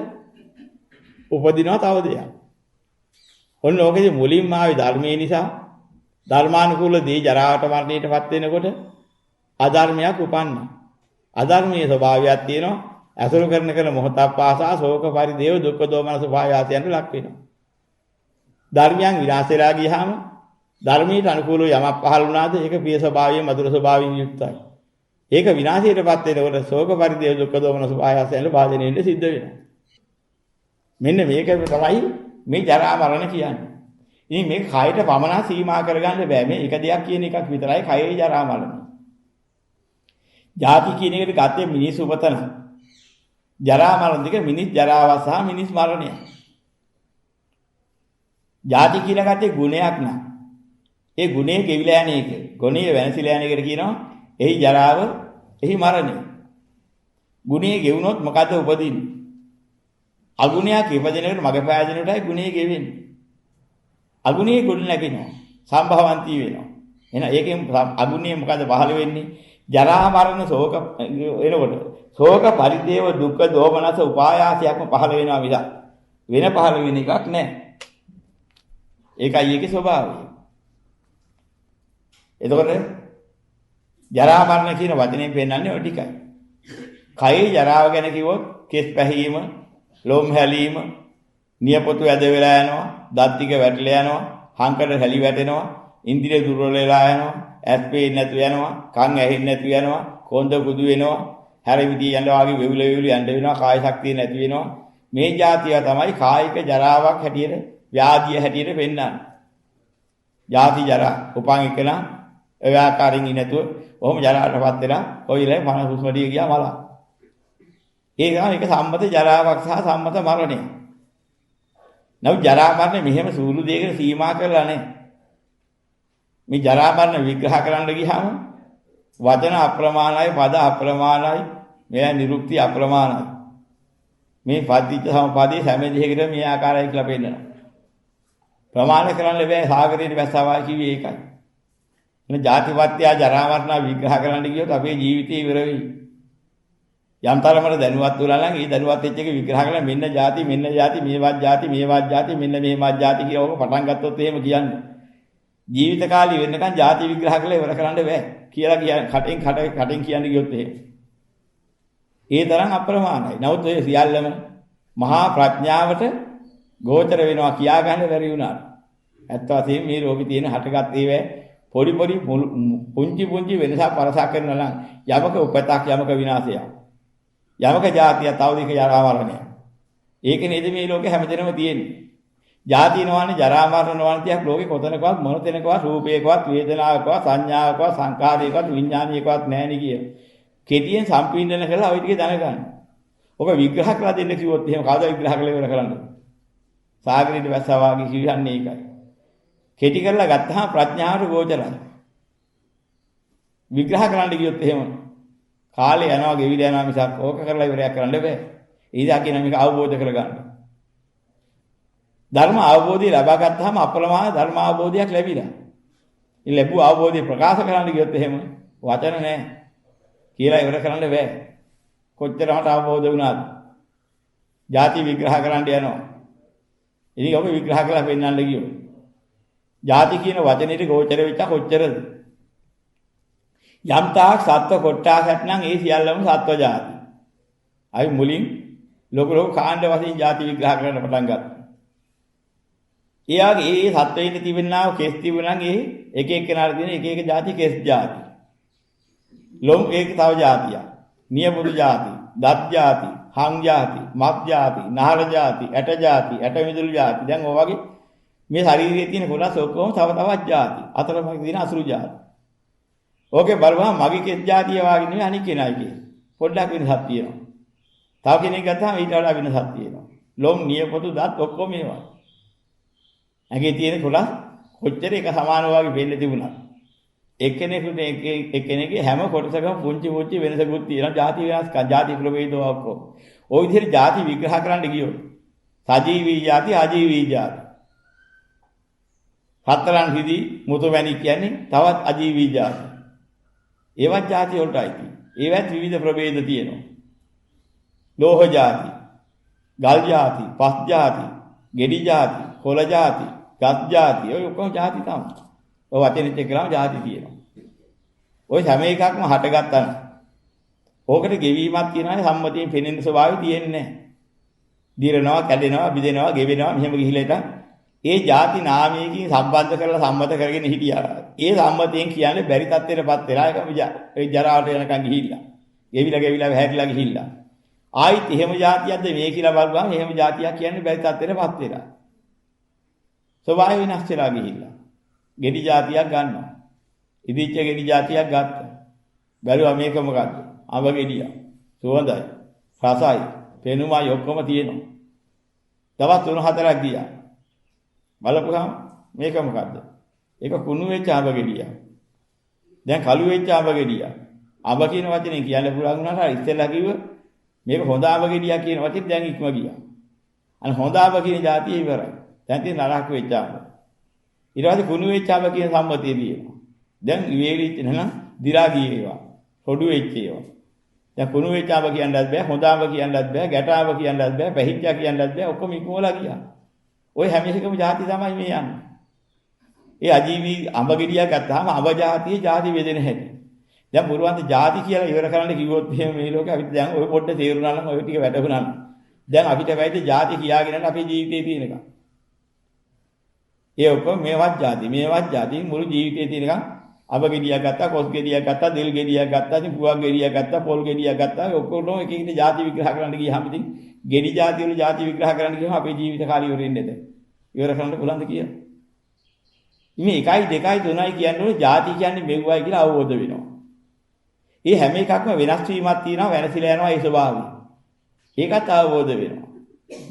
උපදිනවා තව දෙයක්. ඔන්න ඕකේ මුලින්ම ආවේ ධර්මයේ නිසා ධර්මානුකූල දේ ජරාවට මරණයටපත් වෙනකොට අධර්මයක් උපන්නා. අධර්මයේ ස්වභාවයක් තියෙනවා. අසුරු කරන මොහොතක් පාසා ශෝක පරිදේව දුක්ඛ දෝමනස උපායාසයන්ට ලක් වෙනවා. ධර්මයන් විනාශ වෙලා ගියාම ධර්මයට අනුකූලව යමක් පහළ වුණාද ඒක ප්‍රිය ස්වභාවයෙන් මధుර ස්වභාවයෙන් යුක්තයි. ඒක විනාශයටපත් වෙනකොට ශෝක පරිදේව දුක්ඛ දෝමනස උපායාසයන්ට භාජනය වෙන්න සිද්ධ වෙනවා. මෙන්න මේක තමයි මේ ජරා මරණ කියන්නේ. ඉතින් මේක කයට පමණ සීමා කරගන්න බෑ. මේ එක දෙයක් කියන එකක් විතරයි කයේ ජරා මරණ. ජාති කියන එකට ගත්තේ මිනිස් උපතන. ජරා මරණ දෙක මිනිස් ජරාව සහ මිනිස් මරණය. ජාති කියලා ගත්තේ ගුණයක් නා. ඒ ගුණේ ගෙවිලා යන එක. ගුණේ වෙනසිලා යන එකට කියනවා එහි ජරාව, එහි මරණය. ගුණේ ගෙවුනොත් මොකද උපදින්නේ? අගුණයක් ඉපදෙනකොට මග පෑදෙනකොටයි ගුණේ ගෙවෙන්නේ. අගුණේ ගොඩ නැගෙනවා. සම්භවන්ති වෙනවා. එහෙනම් ඒකෙන් අගුණේ මොකද පහළ වෙන්නේ? ජරා මරණ ශෝක එනකොට ශෝක පරිදේව දුක්ඛ දෝමනස උපායාසයක්ම පහළ වෙනවා මිස වෙන පහළ වෙන එකක් නැහැ. ඒකයි ඒකේ ස්වභාවය. එතකොට ජරා මරණ කියන වචනේ පෙන්නන්නේ ඔය ටිකයි. කයේ ජරාව ගැන කිව්වොත් කෙස් පැහිම, ලොම් හැලීම, නියපොතු ඇද වෙලා යනවා, දත් ටික වැටලා යනවා, හංකඩ හැලි වැටෙනවා, ඉන්ද්‍රිය දුර්වල වෙලා යනවා, ඇස් පේන්නේ නැතු යනවා, කන් ඇහෙන්නේ නැතු යනවා, කොන්ද කුදු වෙනවා, හැරවිදී යනවා වගේ වෙවුල වෙවුල යන්න වෙනවා, කාය ශක්තිය නැති වෙනවා. මේ જાතිය තමයි කායික ජරාවක් හැටියට, ව්‍යාධිය හැටියට පෙන්නන්නේ. ජාති ජරා උපන් එකන ඒ ආකාරයෙන් ඉන්නතුව ඔහොම ජරාටපත් වෙලා කොයිලේ මන හුස්මඩිය ගියා මලා. ඒක සම්මත ජරාවක් සහ සම්මත මරණය. නමුත් ජරා මරණ මෙහෙම සූළු දෙයකට සීමා කරලා නැහැ. මේ ජරා මරණ විග්‍රහ කරන්න ගියාම වචන අප්‍රමාණයි, පද අප්‍රමාණයි, මෙයා නිරුක්ති අප්‍රමාණයි. මේ පදිච්ච සමපදී හැම දෙයකටම මේ ආකාරයි කියලා පෙන්නනවා. ප්‍රමාණ කරන්න බෑ සාගරයේ වැස්සාවා කිව්වේ ඒකයි. එන ජාතිපත්‍ය ජරා මරණ විග්‍රහ කරන්න ගියොත් අපේ ජීවිතේ ඉවර වෙයි. යම් තරමකට දැනුවත් වෙලා නම් ඒ දැනුවත් වෙච්ච එක විග්‍රහ කරලා මෙන්න ಜಾති මේවත් ಜಾති මෙන්න මෙහෙමත් ಜಾති කියලා ඔක පටන් ගත්තොත් එහෙම කියන්නේ. ජීවිත කාලේ වෙන්නකන් ಜಾති විග්‍රහ කරලා ඉවර කරන්න බෑ කියලා කටෙන් කියන්න ගියොත් එහෙම. ඒ තරම් අප්‍රමාණයි. නමුත් ඔය සියල්ලම මහා ප්‍රඥාවට ගෝචර වෙනවා කියා ගන්න බැරි වුණා. ඇත්ත වශයෙන්ම මේ රෝගී තියෙන හටගත් ඒවා පොඩි පුංචි වෙනසක් පරසක් කරනවා නම් යමක උපතක් යමක විනාශයක්. යමක જાතිය තවදික ජරා මරණය. ඒක නේද මේ ලෝකේ හැමදෙනම තියෙන්නේ. ಜಾති නෝවනේ ජරා මරණ නෝවන්තියක් ලෝකේ කොතනකවත් මොන තැනකවත් රූපයකවත් වේදනාවකවත් සංඥාවකවත් සංකාරයකවත් විඥානයකවත් නැහැ නේ කිය. කෙටියෙන් සම්පීඩන කරලා ওই ටික දැනගන්න. ඔබ විග්‍රහ කරලා දෙන්න කිව්වොත් එහෙම කවදා විග්‍රහ කළේ ඉවර කරන්නේ? සාගරයේ වැස්සා වාගේ කියන්නේ ඒකයි. කෙටි කරලා ගත්තාම ප්‍රඥාවට ගෝචරයි. විග්‍රහ කරන්න ගියොත් එහෙම කාලේ යනවා ගෙවිලා යනවා මිසක් ඕක කරලා ඉවරයක් කරන්න බෑ. ඊදා කියන මේක අවබෝධ කරගන්න. ධර්ම අවබෝධය ලබා ගත්තාම අප්‍රමාණ ධර්ම අවබෝධයක් ලැබිලා. ඒ ලැබුව අවබෝධය ප්‍රකාශ කරන්න ගියොත් එහෙම වචන නැහැ. කියලා ඉවර කරන්න බෑ. කොච්චරකට අවබෝධ වුණාද? ಜಾති විග්‍රහ කරන්න යනවා. ඉතින් ඔබ විග්‍රහ කරලා පෙන්නන්න ගියොත්. ಜಾති කියන වචනේට ගෝචර වෙච්ච කොච්චරද? යම් තාක් සත්ව කොට්ටාසක් නම් ඒ සියල්ලම සත්ව ಜಾති. අයි මුලින් ලෝක කාණ්ඩ වශයෙන් ಜಾති විග්‍රහ කරන්න පටන් ගත්තා. එයාගේ ඒ සත්වයින් තිබෙනා කෙස් තිබුණා නම් ඒ එක එක්කෙනාට තියෙන එක එක ಜಾති කෙස් ಜಾති. ලොම් ඒක තව ಜಾතියක්. නියපොතු ಜಾති, දත් ಜಾති, හං ಜಾති, මත් ಜಾති, නහර ಜಾති, ඇට ಜಾති, ඇට මිදුළු ಜಾති. දැන් ඔය වගේ මේ ශරීරයේ තියෙන කොටස් ඔක්කොම තව තවත් ಜಾති. අතරමඟ තියෙන අසුරු ಜಾති. ඕකේ බලපුවම මගේ කෙස් ಜಾතිය වාගේ නෙවෙයි අනික් කෙනාගේ. පොඩ්ඩක් වෙනසක් තියෙනවා. තව කෙනෙක් ගත්තාම ඊට වඩා වෙනසක් තියෙනවා. ලොම්, නියපොතු, දත් ඔක්කොම ඒවා. ඇගේ තියෙන කොටස් කොච්චර එක සමාන වාගේ වෙන්න තිබුණා. එක්කෙනෙකුට එක්කෙනෙක්ගේ හැම කොටසකම පුංචි වෙනසකුත් තියෙනවා. ಜಾති වෙනස්කම්, ಜಾති ප්‍රභේදෝ ඔක්කොම. ওই විදිහට ಜಾති විග්‍රහ කරන්න ගියොත් සජීවී ಜಾති, අජීවී ಜಾති. හතරන් හිදී මුතුමැණි කියන්නේ තවත් අජීවී ಜಾති. ඒවත් ಜಾති වලටයි තියෙන්නේ. ඒවත් විවිධ ප්‍රභේද තියෙනවා. ලෝහ ಜಾති, ගල් ಜಾති, පස් ಜಾති, ගෙඩි ಜಾති, කොළ ಜಾති, ගස් ಜಾති. ඔය ඔක්කොම ಜಾති තමයි. ඔය වචනෙත් එක්කම ಜಾති තියෙනවා. ඔය හැම එකක්ම හටගත්තා නම් ඕකට ගෙවීමක් කියනවානේ සම්මතියෙන් පෙනෙන ස්වභාවය තියෙන්නේ නැහැ. දිරනවා, කැඩෙනවා, බිඳෙනවා, ගෙවෙනවා මෙහෙම ගිහිලා ඉතින් ඒ ಜಾති නාමයකින් සම්බන්ධ කරලා සම්මත කරගෙන හිටියා. ඒ සම්මතියෙන් කියන්නේ බැරි තත්ත්වයටපත් වෙලා ඒ ජරාවට යනකම් ගිහිල්ලා. ගෙවිලා හැරිලා ගිහිල්ලා. ආයිත් එහෙම જાතියක්ද මේ කියලා බලපුවාම එහෙම જાතියක් කියන්නේ බැරි තත්ත්වයටපත් වෙලා. ස්වභාවය වෙනස් වෙලා ගිහිල්ලා. ගෙඩි જાතියක් ගන්නවා. ඉදිච්ච ගෙඩි જાතියක් ගත්තා. බැලුවා මේක මොකද්ද? අඹ ගෙඩිය. සුවඳයි, රසයි, පෙනුමයි ඔක්කොම තියෙනවා. දවස් 3-4ක් ගියා. බලපුවාම මේක මොකද්ද? ඒක කුණු වෙච්ච අඹ ගෙඩිය. දැන් කළු වෙච්ච අඹ ගෙඩිය. අඹ කියන වචනේ කියන්න පුළුවන් වුණාට ඉස්සෙල්ලා කිව්ව මේක හොඳ අඹ ගෙඩිය කියන වචනේ දැන් ඉක්ම ගියා. අන්න හොඳ අඹ කියන જાතිය ඉවරයි. දැන් තියෙන නරක වෙච්ච අඹ. ඊට පස්සේ කුණු වෙච්ච අඹ කියන සම්මතිය තියෙනවා. දැන් වේලිච්ච නනම් දි รา ගියේ ඒවා. හොඩු වෙච්ච ඒවා. දැන් කුණු වෙච්ච ආව කියන්නත් බෑ, හොඳ ආව කියන්නත් බෑ, ගැට ආව කියන්නත් බෑ, පැහිච්චා කියන්නත් බෑ, ඔක්කොම ඉක්මවලා ගියා. ওই හැම එකකම ಜಾති තමයි මේ යන්නේ. ඒ අජීවී අඹ ගෙඩියක් ගත්තාම අඹ ಜಾතියේ ಜಾති වේදෙන හැටි. දැන් පුරවන්ත ಜಾති කියලා ඉවර කරන්න කිව්වොත් එහෙම මේ ලෝකේ අපිට දැන් ওই පොඩ්ඩ තේරුණා නම් ওই ටික වැටුණා නම් දැන් අපිට වැයිද ಜಾති කියාගෙන යන අපේ ජීවිතේ තියෙනකම්. ඒ ඔක්කොම මේවත් ಜಾති මුළු ජීවිතේ තියෙනකම් අඹ ගෙඩියක් ගත්තා, කොස් ගෙඩියක් ගත්තා, දෙල් ගෙඩියක් ගත්තා, ඉතින් පුවක් ගෙඩියක් ගත්තා, පොල් ගෙඩියක් ගත්තා. ඔක්කොම එක එක ಜಾති විග්‍රහ කරන්න ගියාම ඉතින් ගෙඩි ಜಾති වල ಜಾති විග්‍රහ කරන්න ගියාම අපේ ජීවිත කාලය ඉවර වෙන්නේ නැද? ඉවර කරන්න පුළුවන්ද කියලා? මේ 1 2 3යි කියන්නේ ಜಾති කියන්නේ මෙව්වයි කියලා අවබෝධ වෙනවා. මේ හැම එකක්ම වෙනස් වීමක් තියෙනවා, වෙනසිලා යනවා ඒ ස්වභාවය. ඒකත් අවබෝධ වෙනවා.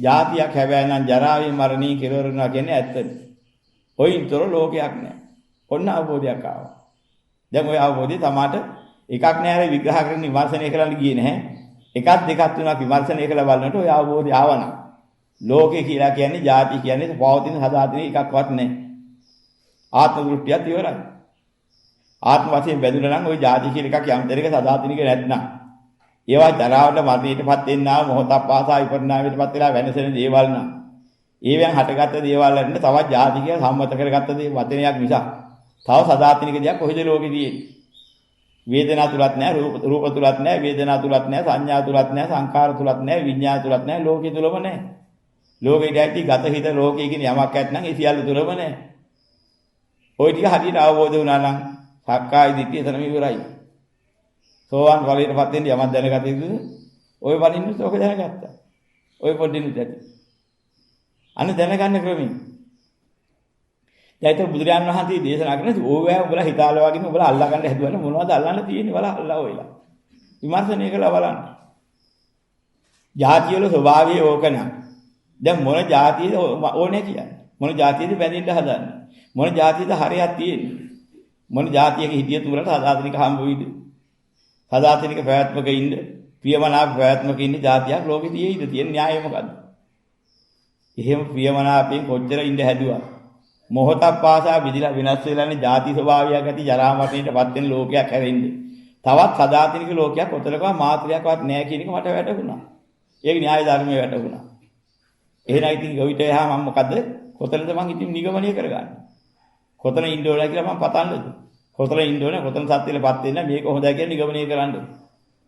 ಜಾතියක් හැබැයි නම් ජරාවෙන් මරණී කෙරවරනවා කියන්නේ ඇත්තද? ඔයින්තර ලෝකයක් නෑ. ඔන්න අවබෝධයක් ආවා. දැන් ওই අවබෝධය තමාට එකක් නෑර විග්‍රහ කරන්න විමර්ශනය කරන්න ගියේ නැහැ. එකක් දෙකක් තුනක් විමර්ශනය කළා බලනකොට ওই අවබෝධය ආවනම් ලෝකේ කියලා කියන්නේ ಜಾති කියන්නේ පවතින සදාතනික එකක්වත් නෑ. ආත්ම දෘෂ්ටියත් ඉවරයි. ආත්ම වශයෙන් බැඳුණා නම් ওই ಜಾති කියලා එකක් යම් දෙයක සදාතනික නැත්නම් ඒවා ජරාවට මරණයටපත් වෙන්නා මොහොතක් පාසා විපරිණාමයටපත් වෙලා වෙනසෙන දේවල් නම් ඒවෙන් හටගත්ත දේවල් වලින් තවත් ಜಾති කියලා සම්මත කරගත්ත දේ වචනයක් නිසා තව සදාතනික දෙයක් කොහෙද ලෝකේ තියෙන්නේ? වේදනා තුලත් නැහැ, රූප තුලත් නැහැ, වේදනා තුලත් නැහැ, සංඥා තුලත් නැහැ, සංකාර තුලත් නැහැ, විඤ්ඤාණ තුලත් නැහැ, ලෝකේ තුලම නැහැ. ලෝකෙට ඇති ගත හිත ලෝකයේ කියන යමක් ඇත්නම් ඒ සියල්ල තුලම නැහැ. ওই ටික හරියට අවබෝධ වුණා නම් සක්කාය දිට්ඨිය එතනම ඉවරයි. සෝවාන් ඵලයටපත් වෙන්න යමක් දැනගත යුතුද? ওই වලින්නුත් ඔක දැනගත්තා. ওই පොඩ්ඩිනුත් ඇති. අන්න දැනගන්න ක්‍රමය. දැන් බුදුරජාණන් වහන්සේ දේශනා කරන්නේ ඕවැය උඹලා හිතාලා වගේම උඹලා අල්ලා ගන්න හැදුවනේ මොනවද අල්ලන්න තියෙන්නේ බලලා අල්ලා ඔයලා. විමර්ශනය කළා බලන්න. ಜಾති වල ස්වභාවය ඕකන. දැන් මොන ಜಾතියද ඕනේ කියන්නේ? මොන ಜಾතියද බැඳින්න හදන්නේ? මොන ಜಾතියද හරියක් තියෙන්නේ? මොන ಜಾතියක හිටියත් උඹලට සදාතනික හම්බ වෙයිද? සදාතනික ප්‍රයත්මක ඉන්න, ප්‍රියමනාප ප්‍රයත්මක ඉන්න ಜಾතියක් ලෝකෙ තියෙයිද? තියෙන න්‍යායය මොකද්ද? එහෙම ප්‍රියමනාපයෙන් කොච්චර ඉඳ හැදුවා මොහොතක් පාසා විදිලා වෙනස් වෙලානේ ಜಾති ස්වභාවයක් ඇති ජරා මරණයටපත් වෙන ලෝකයක් හැරෙන්නේ. තවත් සදාතනික ලෝකයක් ඔතනකව මාත්‍රයක්වත් නැහැ කියන එක මට වැටහුණා. ඒක න්‍යාය ධර්මයේ වැටහුණා. එහෙනම් ඉතින් ගොවිට එහා මම මොකද? කොතනද මං ඉතින් නිගමනය කරගන්නේ? කොතන ඉන්න ඕන කියලා මම පතන්නද? කොතන ඉන්න ඕන කොතන සත්‍යෙලපත් වෙන්න මේක හොඳයි කියලා නිගමනය කරන්නද?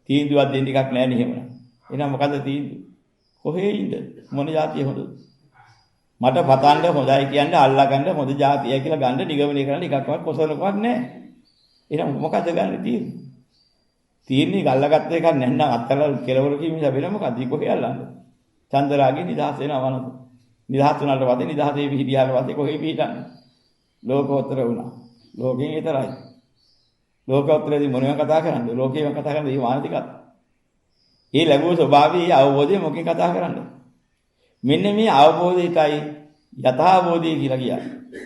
තීන්දුවක් දෙන්න එකක් නැහැ නේ එහෙමනම්. එහෙනම් මොකද තීන්දුව? කොහේ ඉන්නද? මොන જાතිය හොඳද? මට පතන්න හොඳයි කියන්නේ අල්ලා ගන්න හොඳ જાතිය කියලා ගන්න නිගමනය කරන්න එකක්වත් කොසලකවත් නැහැ. එහෙනම් මොකද ගන්න තියෙන්නේ? තියෙන්නේ ගල්ලාගත්ත එකක් නැත්නම් අත්තල කෙලවර කීම වෙන මොකද? කොහේ අල්ලන්නේ? චන්දරාගේ නිදහස් වෙනවා වනතු. නිදහස් වුණාට පස්සේ නිදහසේ පිහිටියාට පස්සේ කොහේ පිහිටන්නේ? ලෝකෝත්තර වුණා. ලෝකයෙන් විතරයි. ලෝකෝත්තරදී මොනවද කතා කරන්නේ? ලෝකේම කතා කරන්නේ මේ මානසිකත්. ඒ ලැබුව ස්වභාවයේ අවබෝධය මොකෙන් කතා කරන්නේ? මෙන්න මේ අවබෝධයටයි යථාබෝධය කියලා කියන්නේ.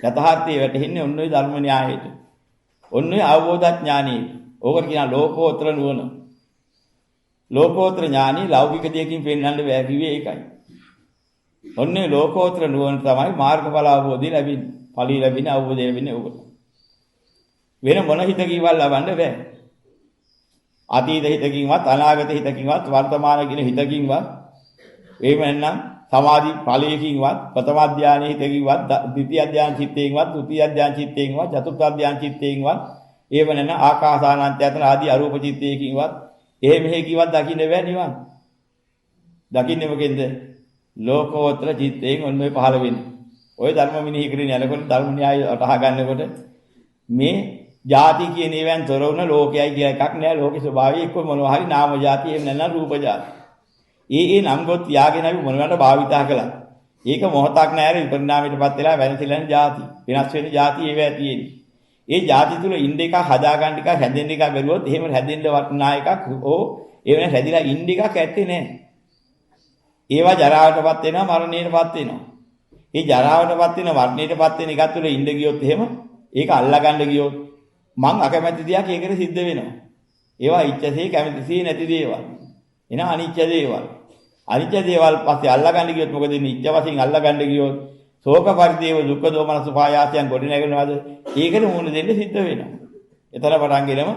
යථාර්ථයේ වැටෙන්නේ ඔන්න ඔය ධර්ම න්‍යායයට. ඔන්න ඔය අවබෝධ ඥානෙයි. ඕකට කියනවා ලෝකෝත්තර නුවණ. ලෝකෝත්තර ඥානෙ ලෞකික දෙයකින් පෙන්වන්න බෑ කිව්වේ ඒකයි. ඔන්න ඔය ලෝකෝත්තර නුවණ තමයි මාර්ගඵල අවබෝධය ලැබෙන්නේ. ඵලී ලැබෙන්නේ අවබෝධය ලැබෙන්නේ ඕකට. වෙන මොන හිතකින්වත් ලබන්න බෑ. අතීත හිතකින්වත් අනාගත හිතකින්වත් වර්තමාන කියන හිතකින්වත් එහෙම නැත්නම් සමාධි ඵලයකින්වත් ප්‍රථම ධානයේ හිතකින්වත් ද්විතිය ධාන චිත්තයෙන්වත් තෘතිය ධාන චිත්තයෙන්වත් චතුර්ථ ධාන චිත්තයෙන්වත් එහෙම නැත්නම් ආකාසානන්තයතන ආදී අරූප චිත්තයකින්වත් එහෙම මෙහෙකින්වත් දකින්න බෑ නිවන්. දකින්නේ මොකෙන්ද? ලෝකෝත්තර චිත්තයෙන් ඔන්න ඔය පහළ වෙන්නේ. ඔය ධර්ම මිනිහි කරගෙන යනකොට ධර්ම න්‍යාය අටහ ගන්නකොට මේ ಜಾති කියන ඒවාන් තොර වුණ ලෝකයයි කියලා එකක් නෑ. ලෝකේ ස්වභාවය එක්ක මොනවා හරි නාම ಜಾති එහෙම නැත්නම් රූප ಜಾති. ඒ නම් ගොත් තියාගෙන අපි මොනවාට භාවිතා කළා. ඒක මොහොතක් නෑර විපරිණාමයටපත් වෙලා වෙනසිලන ಜಾති. වෙනස් වෙන ಜಾති ඒවා තියෙන්නේ. ඒ ಜಾති තුල ඉන්න එක හදාගන්න එක හැදෙන්න එක බැලුවොත් එහෙම හැදෙන්න වටනා එකක් ඒ වෙන හැදිලා ඉන්න එකක් ඇත්තේ නෑ. ඒවා ජරාවටපත් වෙනවා මරණයටපත් වෙනවා. ඒ ජරාවටපත් වෙන මරණයටපත් වෙන එකත් තුල ඉන්න ගියොත් එහෙම ඒක අල්ලා ගන්න ගියොත් මං අකමැති දෙයක් ඒකට සිද්ධ වෙනවා. ඒවා ඉච්ඡසේ කැමැතිසේ නැති දේවල්. එන අනිච්ච දේවල්. අනිච්ච දේවල් පස්සේ අල්ලා ගන්න ගියොත් මොකද වෙන්නේ? ඉච්ඡ වශයෙන් අල්ලා ගන්න ගියොත් ශෝක පරිදේව දුක්ඛ දෝමනස පායාසයන් ගොඩ නැගෙනවද? ඒකට මුහුණ දෙන්න සිද්ධ වෙනවා. එතන පටන් ගෙනම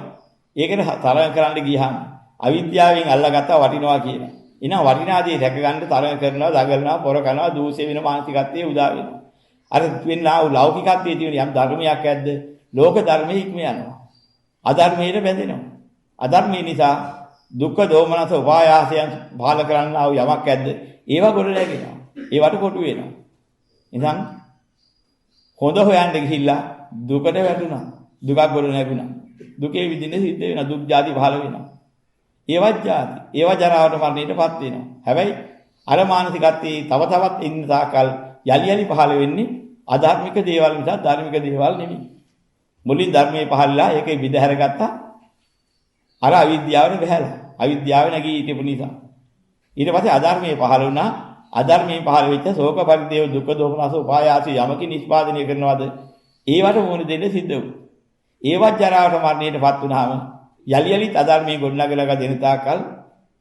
ඒකට තරඟ කරන්න ගියහම අවිද්‍යාවෙන් අල්ලගත්ත වටිනවා කියන. එහෙනම් වටිනාදී රැක ගන්න තරඟ කරනවා, දඟලනවා, පොර කරනවා, දූෂ්‍ය වෙන මානසිකත්වයේ උදා වෙනවා. අර වෙන්නා වූ ලෞකිකත්වයේ තියෙන යම් ධර්මයක් ඇද්ද? ලෝක ධර්මයේ ඉක්ම යනවා. අධර්මයට බැඳෙනවා. අධර්මයේ නිසා දුක්ඛ දෝමනස උපායාසයන් බාල කරන්නා වූ යමක් ඇද්ද? ඒවා ගොඩ නැගෙනවා. ඒවට කොටු වෙනවා. ඉතින් හොඳ හොයන්න ගිහිල්ලා දුකට වැටුණා. දුකක් ගොඩ නැගුණා. දුකේ විඳින්න සිද්ධ වෙනවා. දුක් ජාති පහළ වෙනවා. ඒවත් ජාති. ඒවා ජරාවට මරණයටපත් වෙනවා. හැබැයි අර මානසිකත්වයේ තව තවත් ඉන්න තාකල් යලි යලි පහළ වෙන්නේ අධාර්මික දේවල් නිසා ධර්මික දේවල් නෙමෙයි. මුලින් ධර්මයේ පහළලා ඒකේ විදහැරගත්තා. අර අවිද්‍යාවනේ බහැලා. අවිද්‍යාව නැගී හිටපු නිසා. ඊට පස්සේ අධර්මයේ පහළ වුණා. අධර්මයේ පහළ වෙච්ච ශෝක පරිදේව දුක්ඛ දෝමනස උපායාසී යමකින් නිස්පාදනය කරනවද? ඒවට මොන දෙන්නේ සිද්ධ වුණා. ඒවත් ජරාවට මරණයටපත් වුණාම යලි යලිත් අධර්මයේ ගොඩනගලා දෙන තාකල්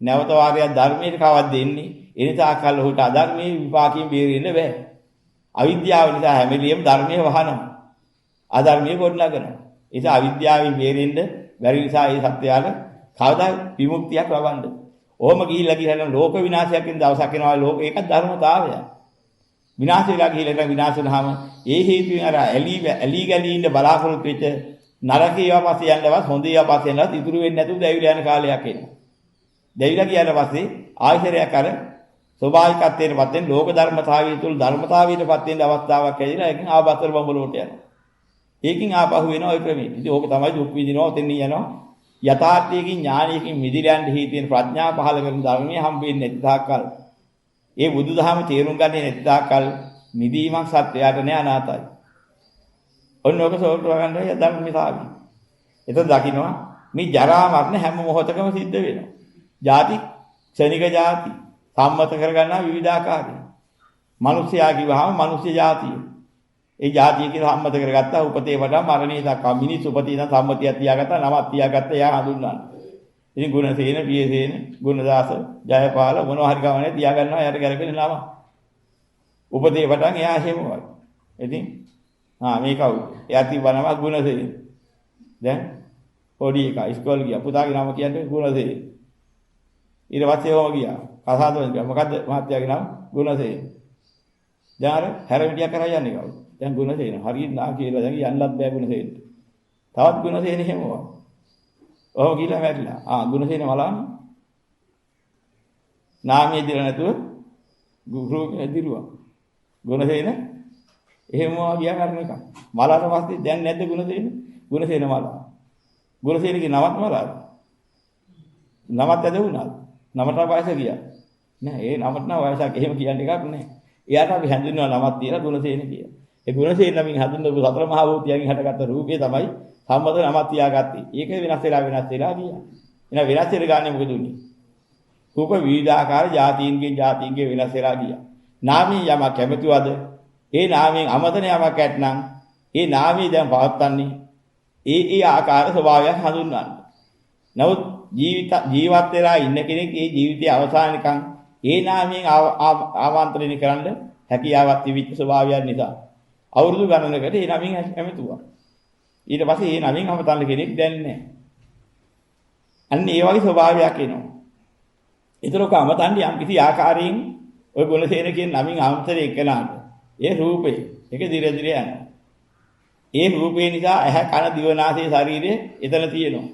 නැවත වාගයක් ධර්මයට කවද්ද දෙන්නේ. ඒ තාකල් උහුට අධර්මයේ විපාකයෙන් බේරෙන්න බෑ. අවිද්‍යාව නිසා හැමලියම ධර්මයේ වහනවා. අධර්මයේ ගොඩනගනවා. ඒක අවිද්‍යාවෙන් බේරෙන්න බැරි නිසා ඒ සත්‍යයල කවදා විමුක්තියක් ලබන්නේ. ඕම ගිහිල්ලා ගිහලා ලෝක විනාශයක් වෙන දවසක් එනවා. ලෝක ඒක ධර්මතාවය. විනාශ වෙලා ගිහිල්ලා විනාශ වුනහම ඒ හේතුවෙන් අර ඇලි ගලි ඉන්න බලාපොරොත්තු වෙච්ච නරකේ පස්සේ යන්නවත් හොඳ ඒවා පස්සේ යන්නවත් ඉතුරු වෙන්නේ නැතුව දැවිලා යන කාලයක් එනවා. දැවිලා ගියාට පස්සේ ආයතරයක් අර ස්වභාවිකත්වයටපත් වෙන ලෝක ධර්මතාවය තුළ ධර්මතාවයටපත් වෙන අවස්ථාවක් ඇවිල්ලා ඒකෙන් ආබතර බඹලෝට යනවා. ඒකෙන් ආපහු වෙනවා ඒ ක්‍රමෙට. ඉතින් ඕක තමයි දුක් විඳිනවා ඔතෙන් යනවා. යථාර්ථයකින් ඥානයකින් මිදිලා යන්න හේතුවෙන ප්‍රඥා පහල කරන ධර්මයේ හම්බෙන්නේ නැති තාක්කල් ඒ බුදුදහම තේරුම් ගන්නේ නැති තාක්කල් නිදීමක් සත්‍යයට නෑ අනාතයි. ඔන්නෝක සෝල්ට වගන්නේ ධර්මතාවය. එතන දකින්නවා මේ ජරා මරණ හැම මොහොතකම සිද්ධ වෙනවා. ಜಾති ක්ෂණික ಜಾති සම්මත කරගන්නා විවිධාකාරයි. මිනිස්යා කිව්වහම මිනිස්ය ಜಾතිය. ඒ ಜಾතිය කියලා සම්මත කරගත්තා උපතේ වඩා මරණය දක්වා මිනිස් උපතේ ඉඳන් සම්මතියක් තියාගත්තා නමක් තියාගත්තා එයා හඳුන්වනවා. ඉතින් ගුණසේන, පියසේන, ගුණදාස, ජයපාල මොනවා හරි ගමනේ තියාගන්නවා එයාට ගැලපෙන නම. උපතේ වඩා එයා හැමෝයි. ඉතින් මේ කවුද? එයා තිබ්බනම ගුණසේන. දැන් පොඩි එකා ඉස්කෝලේ ගියා. පුතාගේ නම කියන්නේ ගුණසේන. ඊට පස්සේ ඔහම ගියා. කසාදෙන් ගියා. මොකද්ද මහත්තයාගේ නම? ගුණසේන. දැන් අර හැරමිටියක් කරා යන්නේ කවුද? දැන් ගුණසේන. හරියට නා කියලා දැන් යන්නත් බෑ ගුණසේනට. තවත් ගුණසේන එහෙමවා. ඔහම ගිහලා මැරිලා. ගුණසේන මලන්න. නාමයේ දිර නැතුව ගුරුගේ දිරුවා. ගුණසේන එහෙමවා ගියා කරන එක. මලාට පස්සේ දැන් නැද්ද ගුණසේන? ගුණසේන මලා. ගුණසේනගේ නමත් මලාද? නමත් ඇද වුණාද? නමට වයස ගියා. නෑ ඒ නමට නම් වයසක් එහෙම කියන්නේ එකක් නෑ. එයාට අපි හැඳින්වන නමක් තියලා ගුණසේන කියලා. ඒ ගුණසේන නමින් හඳුන්වපු සතර මහා භූතයන්ගෙන් හටගත්ත රූපේ තමයි සම්මත නමක් තියාගත්තේ. ඒක වෙනස් වෙලා ගියා. එහෙනම් වෙනස් වෙලා ගන්නේ මොකද උනේ? රූප විවිධාකාර જાතීන්ගේ වෙනස් වෙලා ගියා. නාමයෙන් යමක් කැමතුවද? ඒ නාමයෙන් අමතන යමක් ඇත්නම් ඒ නාමය දැන් පවත්න්නේ ඒ ආකාර ස්වභාවයක් හඳුන්වන්න. නමුත් ජීවත් වෙලා ඉන්න කෙනෙක් ඒ ජීවිතයේ අවසානකම් ඒ නාමයෙන් ආමන්ත්‍රණය කරන්න හැකියාවක් තිබිච්ච ස්වභාවයක් නිසා අවුරුදු ගණනකට ඒ නමින් ඇමතුවා. ඊට පස්සේ ඒ නමින් අමතන්න කෙනෙක් දැන් නැහැ. අන්න ඒ වගේ ස්වභාවයක් එනවා. ඒතරක අමතන්නේ යම් කිසි ආකාරයෙන් ඔය ගුණසේන කියන නමින් ආමන්ත්‍රණය කළාට ඒ රූපේ ඒක දිර දිර යනවා. ඒ රූපේ නිසා ඇහැ කන දිව නාසය ශරීරය එතන තියෙනවා.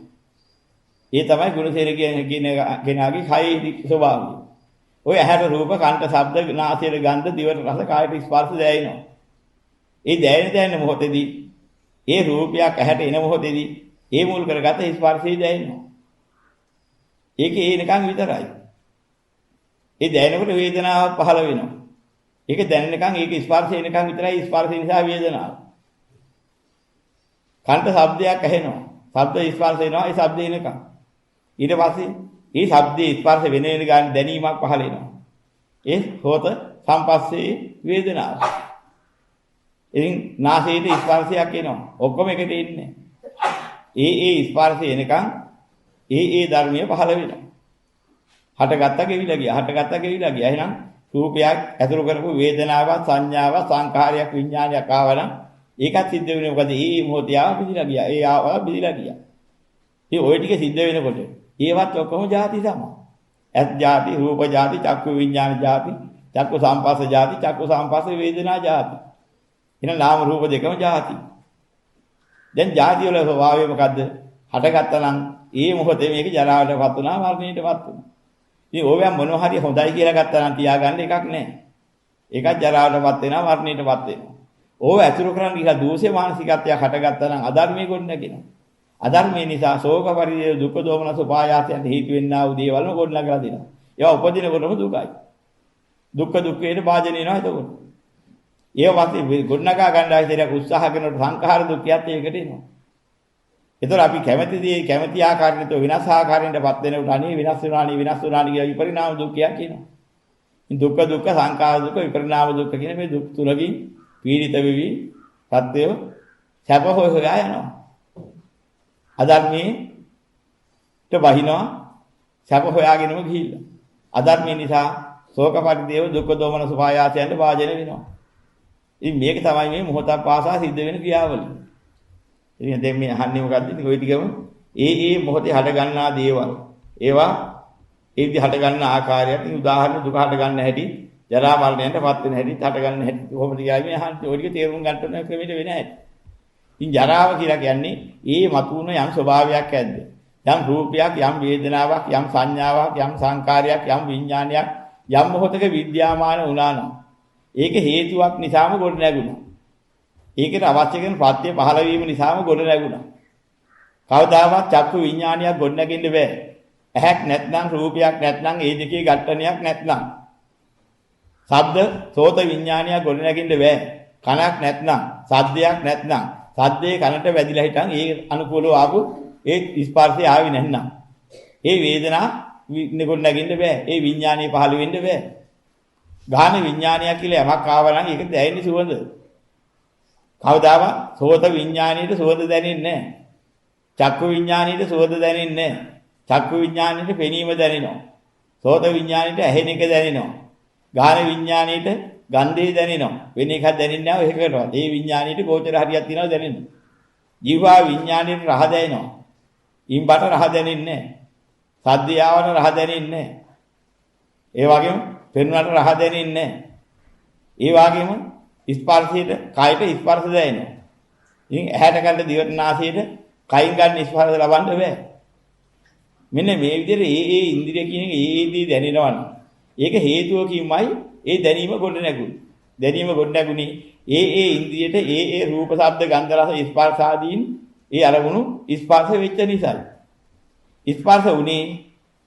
ඒ තමයි ගුණසේන කියන කෙනාගේ කයේ ස්වභාවය. ඔය ඇහැට රූප, කනට ශබ්ද, නාසයට ගන්ධ, දිවට රස, කායට ස්පර්ශ දැනෙනවා. ඒ දැනෙන මොහොතේදී ඒ රූපයක් ඇහැට එන මොහොතේදී ඒ මුල් කරගත ස්පර්ශය දැනෙනවා. ඒකේ ඒනකන් විතරයි. ඒ දැනෙනකොට වේදනාවක් පහළ වෙනවා. ඒක දැනෙනකන් ඒක ස්පර්ශය එනකන් විතරයි ස්පර්ශය නිසා වේදනාව. කනට ශබ්දයක් ඇහෙනවා. ශබ්ද ස්පර්ශ වෙනවා ඒ ශබ්ද එනකන්. ඊට පස්සේ ඒ ශබ්දේ ස්පර්ශ වෙන ගාන දැනීමක් පහළ වෙනවා. ඒ හොත සම්පස්සේ වේදනාව. ඉතින් නාසයේ ස්පර්ශයක් එනවා. ඔක්කොම එකට ඉන්නේ. ඒ ස්පර්ශය එනකන් ඒ ධර්මයේ පහළ වෙනවා. හටගත්ත ගෙවිලා ගියා. එහෙනම් රූපයක් ඇතුළු කරපු වේදනාවක්, සංඥාවක්, සංඛාරයක්, විඥානයක් ආවනම් ඒකත් සිද්ධ වෙන්නේ මොකද? මේ මොහොතේ ආව බිඳිලා ගියා. ඒ ආව බිඳිලා ගියා. ඉතින් ওই ටික සිද්ධ වෙනකොට ඒවත් ඔක්කොම ಜಾති තමයි. ඇස් ಜಾති, රූප ಜಾති, චක්කු විඥාන ಜಾති, චක්කු සංපස්ස ಜಾති, චක්කු සංපස්ස වේදනා ಜಾති. එන නාම රූප දෙකම ಜಾති. දැන් ಜಾති වල ස්වභාවය මොකද්ද? හටගත්තා නම් ඒ මොහොතේ මේක ජරාවටපත් වුණා, මරණයටපත් වුණා. ඉතින් ඕවෙන් මොනවා හරි හොඳයි කියලා ගත්තා නම් තියාගන්න එකක් නැහැ. ඒකත් ජරාවටපත් වෙනවා, මරණයටපත් වෙනවා. ඕව ඇතුළු කරන් ගිහලා දෝෂේ මානසිකත්වයක් හටගත්තා නම් අධර්මයේ ගොඩ නැගෙනවා. අධර්මයේ නිසා ශෝක පරිදේ දුක්ඛ දෝමනස උපායාසයන්ට හේතු වෙන්නා වූ දේවල්ම ගොඩ නගලා දෙනවා. ඒවා උපදිනකොටම දුකයි. දුක්ඛ දුක්ඛයට භාජන වෙනවා එතකොට. ඒ වාසේ ගොඩ නගා ගන්න ආයතනයක් උත්සාහ කරනකොට සංඛාර දුක්ඛයත් ඒකට එනවා. ඒතර අපි කැමැති ආකාරයට වෙනස් ආකාරයෙන්ටපත් වෙනකොට අනේ වෙනස් වුණානි කියලා විපරිණාම දුක්ඛයක් කියනවා. දුක්ඛ දුක්ඛ සංඛාර දුක්ඛ විපරිණාම දුක්ඛ කියන මේ දුක් තුනකින් පීඩිත වෙවි සත්‍යය සැප හොයා යනවා. අධර්මයට බහිනවා සැප හොයාගෙනම ගිහිල්ලා. අධර්මය නිසා ශෝක පරිදේව දුක්ඛ දෝමන සුභායාසයන්ට වාජන වෙනවා. ඉතින් මේක තමයි මේ මොහොතක් පාසා සිද්ධ වෙන ක්‍රියාවලිය. ඉතින් දැන් මේ අහන්නේ මොකද්ද? ඉතින් ওই ටිකම ඒ මොහොතේ හට ගන්නා දේවල්. ඒවා ඒ විදිහ හට ගන්න ආකාරයක්. ඉතින් උදාහරණ දුක හට ගන්න හැටි, ජරා මරණයන්ටපත් වෙන හැටි, හට ගන්න හැටි කොහොමද කියලා මේ අහන්නේ. ওই ටික තේරුම් ගන්න ඕන ක්‍රමෙට වෙන හැටි. ඉතින් ජරාව කියලා කියන්නේ ඒ මතුවන යම් ස්වභාවයක් ඇද්ද? යම් රූපයක්, යම් වේදනාවක්, යම් සංඥාවක්, යම් සංකාරයක්, යම් විඥානයක් යම් මොහොතක විද්‍යාමාන වුණා නම් ඒක හේතුවක් නිසාම ගොඩ නැගුණා. ඒකට අවශ්‍ය කරන ප්‍රත්‍ය පහළ වීම නිසාම ගොඩ නැගුණා. කවදාවත් චක්කු විඥානයක් ගොඩ නැගෙන්න බෑ. ඇහක් නැත්නම් රූපයක් නැත්නම් ඒ දෙකේ ඝට්ටනයක් නැත්නම් ශබ්ද සෝත විඥානයක් ගොඩ නැගෙන්න බෑ. කනක් නැත්නම් ශබ්දයක් නැත්නම් සද්දේ කනට වැදිලා හිටන් ඒ අනුකූලව ආපු ඒ ස්පර්ශය ආවේ නැත්නම් ඒ වේදනා නිකුත් නැගින්න බෑ. ඒ විඥානීය පහළ වෙන්න බෑ. ගාන විඥානය කියලා යමක් ආවා නම් ඒක දැනෙන්නේ සුවඳ. කවදාවත් සෝත විඥානීයට සුවඳ දැනෙන්නේ නැහැ. චක්කු විඥානීයට සුවඳ දැනෙන්නේ නැහැ. චක්කු විඥානීයට පෙනීම දැනෙනවා. සෝත විඥානීයට ඇහෙන එක දැනෙනවා. ගාන විඥානීයට ගන්ධය දැනෙනවා. වෙන එකක් දැනෙන්නේ නැහැ ඒකටවත්. ඒ විඥානීයට ගෝචර හරියක් තියෙනවා දැනෙනවා. ජීවා විඥානීයට රහ දැනෙනවා. ඊම්බට රහ දැනෙන්නේ නැහැ. සද්දයාවන රහ දැනෙන්නේ නැහැ. ඒ වගේම පෙනුනට රහ දැනෙන්නේ නැහැ. ඒ වගේම ස්පර්ශයට කයට ස්පර්ශ දැනෙනවා. ඉතින් ඇහැට ගන්න දිවට නාසයට කයින් ගන්න ස්පර්ශ ලබන්න බෑ. මෙන්න මේ විදිහට ඒ ඉන්ද්‍රිය කියන ඒදී දැනෙනවනේ. ඒක හේතුවකින්මයි ඒ දැනීම ගොඩ නැගුණේ. දැනීම ගොඩ නැගුණේ ඒ ඉන්ද්‍රියට ඒ රූප ශබ්ද ගන්ධ රස ස්පර්ශ ආදීන් ඒ අරමුණු ස්පර්ශ වෙච්ච නිසායි. ස්පර්ශ උනේ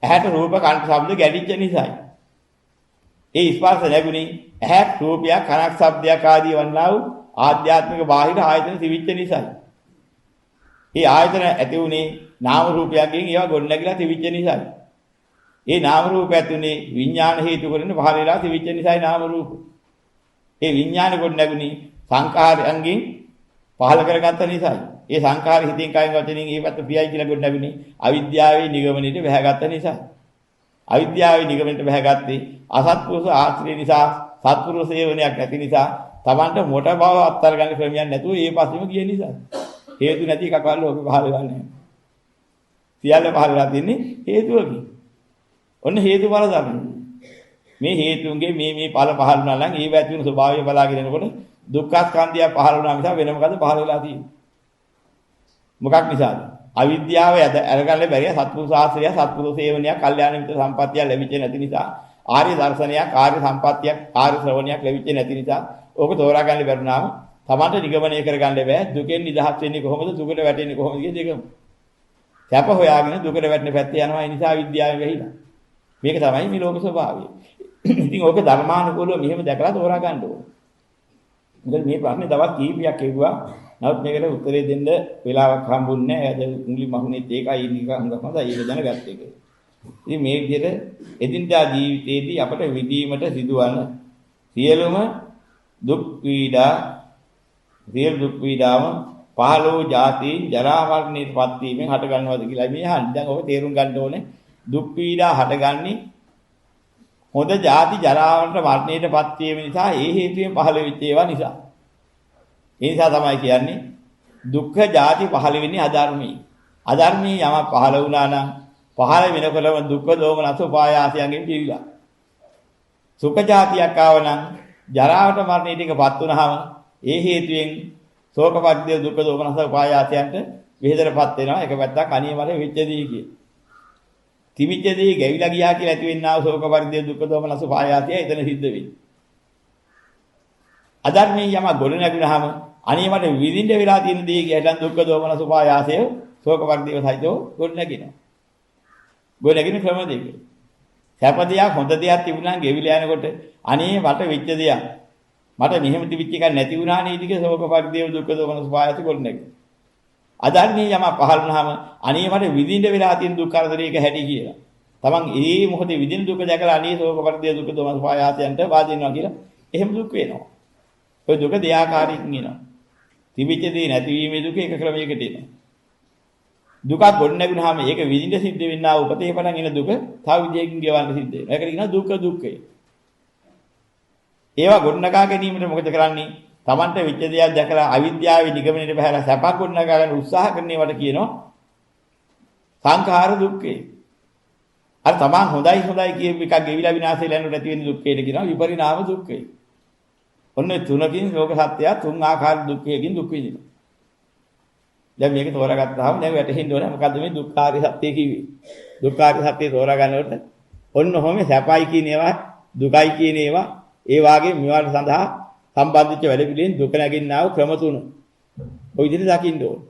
ඇහැට රූප කන්ට ශබ්ද ගැටිච්ච නිසායි. ඒ ස්පර්ශ ලැබුණේ ඇහක් රූපයක් කනක් ශබ්දයක් ආදී වන්නා වූ ආධ්‍යාත්මික බාහිර ආයතන තිවිච්ච නිසායි. ඒ ආයතන ඇති උනේ නාම රූපයන්ගෙන් ඒවා ගොඩ නැගිලා තිවිච්ච නිසායි. ඒ නාම රූප ඇතුනේ විඥාන හේතු කරගෙන පහළ වෙලා තිවිච්ච නිසායි නාම රූප. ඒ විඥාන ගොඩ නැගුණේ සංඛාරයන්ගෙන් පහළ කරගත්ත නිසායි. ඒ සංඛාර හිතින් කයින් වචනින් ඒවත් පියයි කියලා ගොඩ නැගුණේ අවිද්‍යාවේ නිගමනයේ බැහැගත්ත නිසා. අවිද්‍යාවේ නිගමනයට බැහැගත්තේ අසත්පුරුෂ ආශ්‍රය නිසා, සත්පුරුෂ සේවනයක් නැති නිසා, Tamanට මොට බව අත්තර ගන්න ක්‍රමයක් නැතුව ඒ පස්සෙම ගිය නිසා. හේතු නැති එකක් වල ඔක පහළ වෙලා නැහැ. සියල්ල පහළ වෙලා තින්නේ හේතුවකින්. ඔන්න හේතුඵල ධර්ම. මේ හේතුන්ගේ මේ ඵල පහළ වුණා නම් ඒ වැති වෙන ස්වභාවය බලාගෙන යනකොට දුක්ඛ ස්කන්ධය පහළ වුණා නිසා වෙන මොකද පහළ වෙලා තියෙන්නේ? මොකක් නිසාද? අවිද්‍යාව අරගන්න බැරිය සත්පුරුෂ ආශ්‍රය, සත්පුරුෂ සේවනයක්, කල්යාණ මිත්‍ර සම්පත්තිය ලැබෙන්නේ නැති නිසා, ආර්ය දර්ශනයක්, ආර්ය සම්පත්තියක්, ආර්ය ශ්‍රවණයක් ලැබෙන්නේ නැති නිසා ඕක තෝරා ගන්න බැරුණාම Tamanට නිගමනය කරගන්න බෑ. දුකෙන් නිදහස් වෙන්නේ කොහොමද? දුකට වැටෙන්නේ කොහොමද කියන දෙකම. සැප හොයාගෙන දුකට වැටෙන පැත්තේ යනවා. ඒ නිසා විද්‍යාවෙන් වෙහිලා. මේක තමයි මේ ලෝක ස්වභාවය. ඉතින් ඕක ධර්මානුකූලව මෙහෙම දැකලා තෝරා ගන්න ඕනේ. මොකද මේ ප්‍රශ්නේ දවස් කීපයක් එවුවා. නමුත් මේකට උත්තරේ දෙන්න වෙලාවක් හම්බුන්නේ නැහැ. අද උන්ලි මහුනේත් ඒකයි නික හංගක් මත ඒක දැනගත්ත එක. ඉතින් මේ විදිහට එදිනදා ජීවිතයේදී අපට විඳීමට සිදුවන සියලුම දුක් පීඩාම පහළෝ જાති ජරා මරණයටපත් වීමෙන් හට ගන්නවද කියලා මේ අහන්නේ. දැන් ඔබ තේරුම් ගන්න ඕනේ දුක් පීඩා හටගන්නේ හොඳ જાති ජරාවට මරණයටපත් වීම නිසා ඒ හේතුයෙන් පහළ වෙච්ච ඒවා නිසා. ඒ නිසා තමයි කියන්නේ දුක්ඛ જાති පහළ වෙන්නේ අධර්මී. අධර්මී යම පහළ වුණා නම් පහළ වෙනකොටම දුක්ඛ දෝමනස උපායාසයන්ගෙන් පිළිලා. සුඛ જાතියක් ආව නම් ජරාවට මරණයට එකපත් වුනහම ඒ හේතුවෙන් ශෝක පරිදේ දුක්ඛ දෝමනස උපායාසයන්ට විහෙදරපත් වෙනවා. එක පැත්තක් අනියමල වෙච්චදී කිය. තිවිච්චදී ගැවිලා ගියා කියලා ඇති වෙන්නා වූ ශෝක පරිදේ දුක්ඛ දෝමනස උපායාසය එතන සිද්ධ වෙන්නේ. අධර්මී යම ගොඩ නැගුණාම අනියමට විඳින්න වෙලා තියෙන දේ කියලන් දුක්ඛ දෝමනස උපායාසය ශෝක පරිදේව සහිතව ගොඩ නැගිනවා. ගොඩ නැගින ක්‍රම දෙක. සැපදියා හොඳ දෙයක් තිබුණා ගෙවිලා යනකොට අනේ මට වෙච්ච දෙයක් මට මෙහෙම තිබිච්ච එකක් නැති වුණා නේද කියලා ශෝක පරිදේව දුක්ඛ දෝමනස උපායාස ගොඩ නැගිනවා. අධර්මී යම පහළ වුණාම අනේ මට විඳින්න වෙලා තියෙන දුක් කරදරයක හැටි කියලා. තමන් ඒ මොහොතේ විඳින දුක දැකලා අනේ ශෝක පරිදේව දුක්ඛ දෝමනස උපායාසයන්ට වාදිනවා කියලා එහෙම දුක් වෙනවා. ඔය දුක දෙආකාරයකින් එනවා. තිබිච්ච දේ නැතිවීමේ දුක එක ක්‍රමයකට එනවා. දුක ගොඩ නැගුණාම ඒක විඳින්න සිද්ධ වෙන්නා උපතේ පටන් එන දුක තව විදියකින් ගෙවන්න සිද්ධ වෙනවා. ඒකට කියනවා දුක්ඛ දුක්ඛය. ඒවා ගොඩ නගා ගැනීමට මොකද කරන්නේ? Tamante විච්ච දෙයක් දැකලා අවිද්‍යාවේ නිගමනයේ බහැලා සැපක් ගොඩ නගා ගන්න උත්සාහ කරන ඒවට කියනවා සංඛාර දුක්ඛය. අර තමන් හොඳයි කියපු එකක් ගෙවිලා විනාශය ලැබෙන්නට ඇති වෙන දුක්ඛයට කියනවා විපරිණාම දුක්ඛය. ඔන්න තුනකින් ලෝක සත්‍යය තුන් ආකාර දුක්ඛයකින් දුක් විඳිනවා. දැන් මේක තෝරාගත්තාම දැන් වැටහෙන්න ඕනේ මොකද්ද මේ දුක්ඛාරය සත්‍ය කිව්වේ. දුක්ඛාරය සත්‍ය තෝරා ගන්නකොට ඔන්න ඔහොම සැපයි කියන ඒවා දුකයි කියන ඒවා ඒ වාගේ මේවට සඳහා සම්බන්ධිත වැඩ පිළිවෙලින් දුක නැගින්නා වූ ක්‍රම තුන. ඔය විදිහට දකින්න ඕනේ.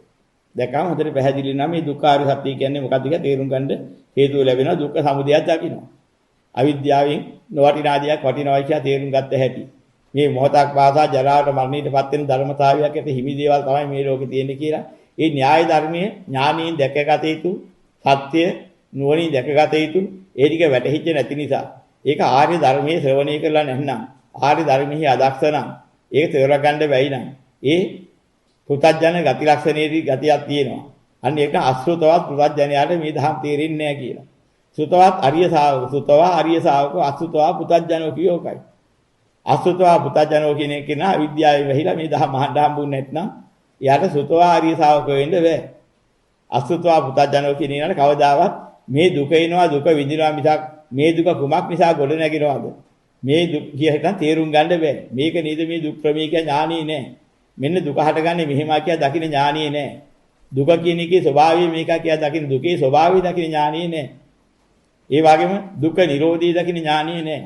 දැක්කම හොඳට පැහැදිලි නම් මේ දුක්ඛාරය සත්‍ය කියන්නේ මොකද්ද කියලා තේරුම් ගන්න හේතුව ලැබෙනවා දුක්ඛ සමුදයත් දකින්නවා. අවිද්‍යාවෙන් නොවටිනාදියක් වටිනවයි කියලා තේරුම් ගත්ත හැටි. මේ මොහොතක් වාසා ජරාවට මරණයටපත් වෙන ධර්මතාවයක් ඇති හිමි දේවල් තමයි මේ ලෝකේ තියෙන්නේ කියලා. ඒ න්‍යාය ධර්මයේ ඥානීන් දැකගත යුතු සත්‍ය නුවණින් දැකගත යුතු ඒ ටික වැටහිච්ච නැති නිසා ඒක ආර්ය ධර්මයේ ශ්‍රවණය කරලා නැත්නම් ආර්ය ධර්මයේ අදක්ෂ නම් ඒක තේරුම් ගන්න බැයි නම් ඒ පුතඥ ගති ලක්ෂණේදී ගතියක් තියෙනවා. අන්න ඒක අසෘතවත් පුතඥයාට මේ දහම් තේරෙන්නේ නැහැ කියලා. සෘතවත් අරිය ශාවක සෘතවා අරිය ශාවක අසෘතවා පුතඥෝ කියෝකයි. අසෘතවා පුතඥෝ කියන එක නා විද්‍යාවේ වෙහිලා මේ දහම් අහන්න හම්බුනේ නැත්නම් එයාට සෘතවා ආර්ය ශාවක වෙන්න බෑ. අසෘතවා පුතඥෝ කියන එනාට කවදාවත් මේ දුක එනවා දුක විඳිනවා මිසක් මේ දුක කුමක් නිසා ගොඩ නැගිනවද? මේ දුක් කියහටන් තේරුම් ගන්න බෑ. මේක නේද මේ දුක් ක්‍රමීක ඥානිය නෑ. මෙන්න දුක හටගන්නේ මෙහෙමයි කියලා දකින්න ඥානිය නෑ. දුක කියන එකේ ස්වභාවය මේක කියලා දකින්න දුකේ ස්වභාවය දකින්න ඥානිය නෑ. ඒ වගේම දුක නිරෝධී දකින්න ඥානිය නෑ.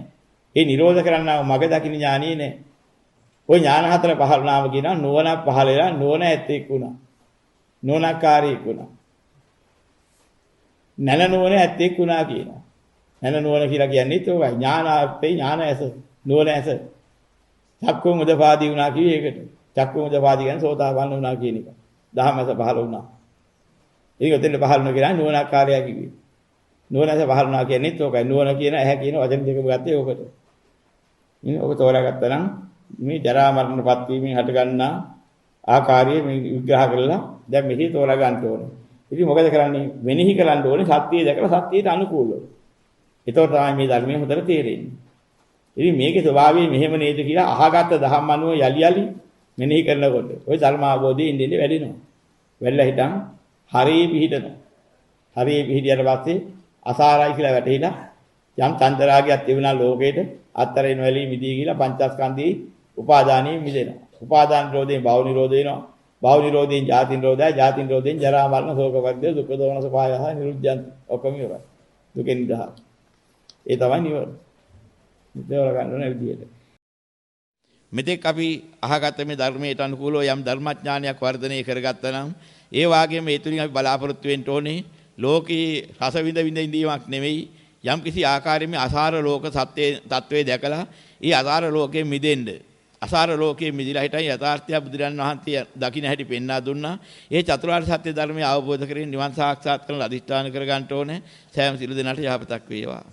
ඒ නිරෝධ කරන්නා මග දකින්න ඥානිය නෑ. ওই ඥාන හතර පහළනාම කියනවා නුවණක් පහළ වෙලා නුවණ ඇත්තෙක් වුණා. නුවණකාරයෙක් වුණා. නැන නුවණ ඇත්තෙක් වුණා කියනවා. නැන නුවණ කියලා කියන්නේ ඒකයි ඥානාර්ථේ ඥාන ඇස නුවණ ඇස. චක්කුම් උදපාදී වුණා කියේ ඒකට. චක්කුම් උදපාදී කියන්නේ සෝතාපන්න වුණා කියන එක. දහමස පහළ වුණා. ඒක උතෙන් පහළ වුණා කියලා නුවණකාරය කිව්වේ. නුවණ ඇස පහළ වුණා කියන්නේ ඒකයි. නුවණ කියන ඇහැ කියන වචන දෙකම ගත්තේ ඕකට. ඉතින් ඔබ තෝරාගත්තා නම් මේ ජරා මරණපත් වීමෙන් හට ගන්නා ආකාරය මේ විග්‍රහ කරලා දැන් මෙහි තෝරා ගන්න ඕනේ. ඉතින් මොකද කරන්නේ? වෙනෙහි කරන්න ඕනේ සත්‍යය දැකලා සත්‍යයට අනුකූලව. ඒතකොට තමයි මේ ධර්මයේ හොඳට තේරෙන්නේ. ඉතින් මේකේ ස්වභාවය මෙහෙම නේද කියලා අහගත්ත දහම් අනුව යලි මෙනෙහි කරනකොට ওই ධර්ම අවබෝධය ඉන්නේ වැඩිනවා. වෙල්ලා හිටන් හරිය පිහිටනවා. හරිය පිහිටියට පස්සේ අසාරයි කියලා වැටහිලා යම් චන්දරාගයක් තිබුණා ලෝකේට අත්තරින් වැලී මිදී කියලා පංචස්කන්ධී උපාදානිය මිදෙනවා. උපාදාන නිරෝධයෙන් භව නිරෝධ වෙනවා. භව නිරෝධයෙන් ජාති නිරෝධය, ජාති නිරෝධයෙන් ජරා මරණ ශෝක පරිදේ දුක්ඛ දෝමනස පායහ නිරුද්ධයන් ඔක්කොම ඉවරයි. දුකෙන් නිදහස්. ඒ තමයි නිවන. නිතර ගන්න ඕන විදියට. මෙතෙක් අපි අහගත්ත මේ ධර්මයට අනුකූලව යම් ධර්මඥානයක් වර්ධනය කරගත්තා නම් ඒ වාගේම ඒ තුලින් අපි බලාපොරොත්තු වෙන්න ඕනේ ලෝකේ රස විඳ ඉඳීමක් නෙවෙයි යම් කිසි ආකාරයෙන් මේ අසාර ලෝක සත්‍යයේ தત્ත්වය දැකලා ඒ අසාර ලෝකයෙන් මිදෙන්න අසාර ලෝකයේ මිදිලා හිටයි යථාර්ථය බුදුරන් වහන්සේ දකින්න හැටි පෙන්වා දුන්නා. ඒ චතුරාර්ය සත්‍ය ධර්මය අවබෝධ කරගෙන නිවන් සාක්ෂාත් කරන අධිෂ්ඨාන කර ගන්න ඕනේ. සෑම සිළු දෙනාට යහපතක් වේවා.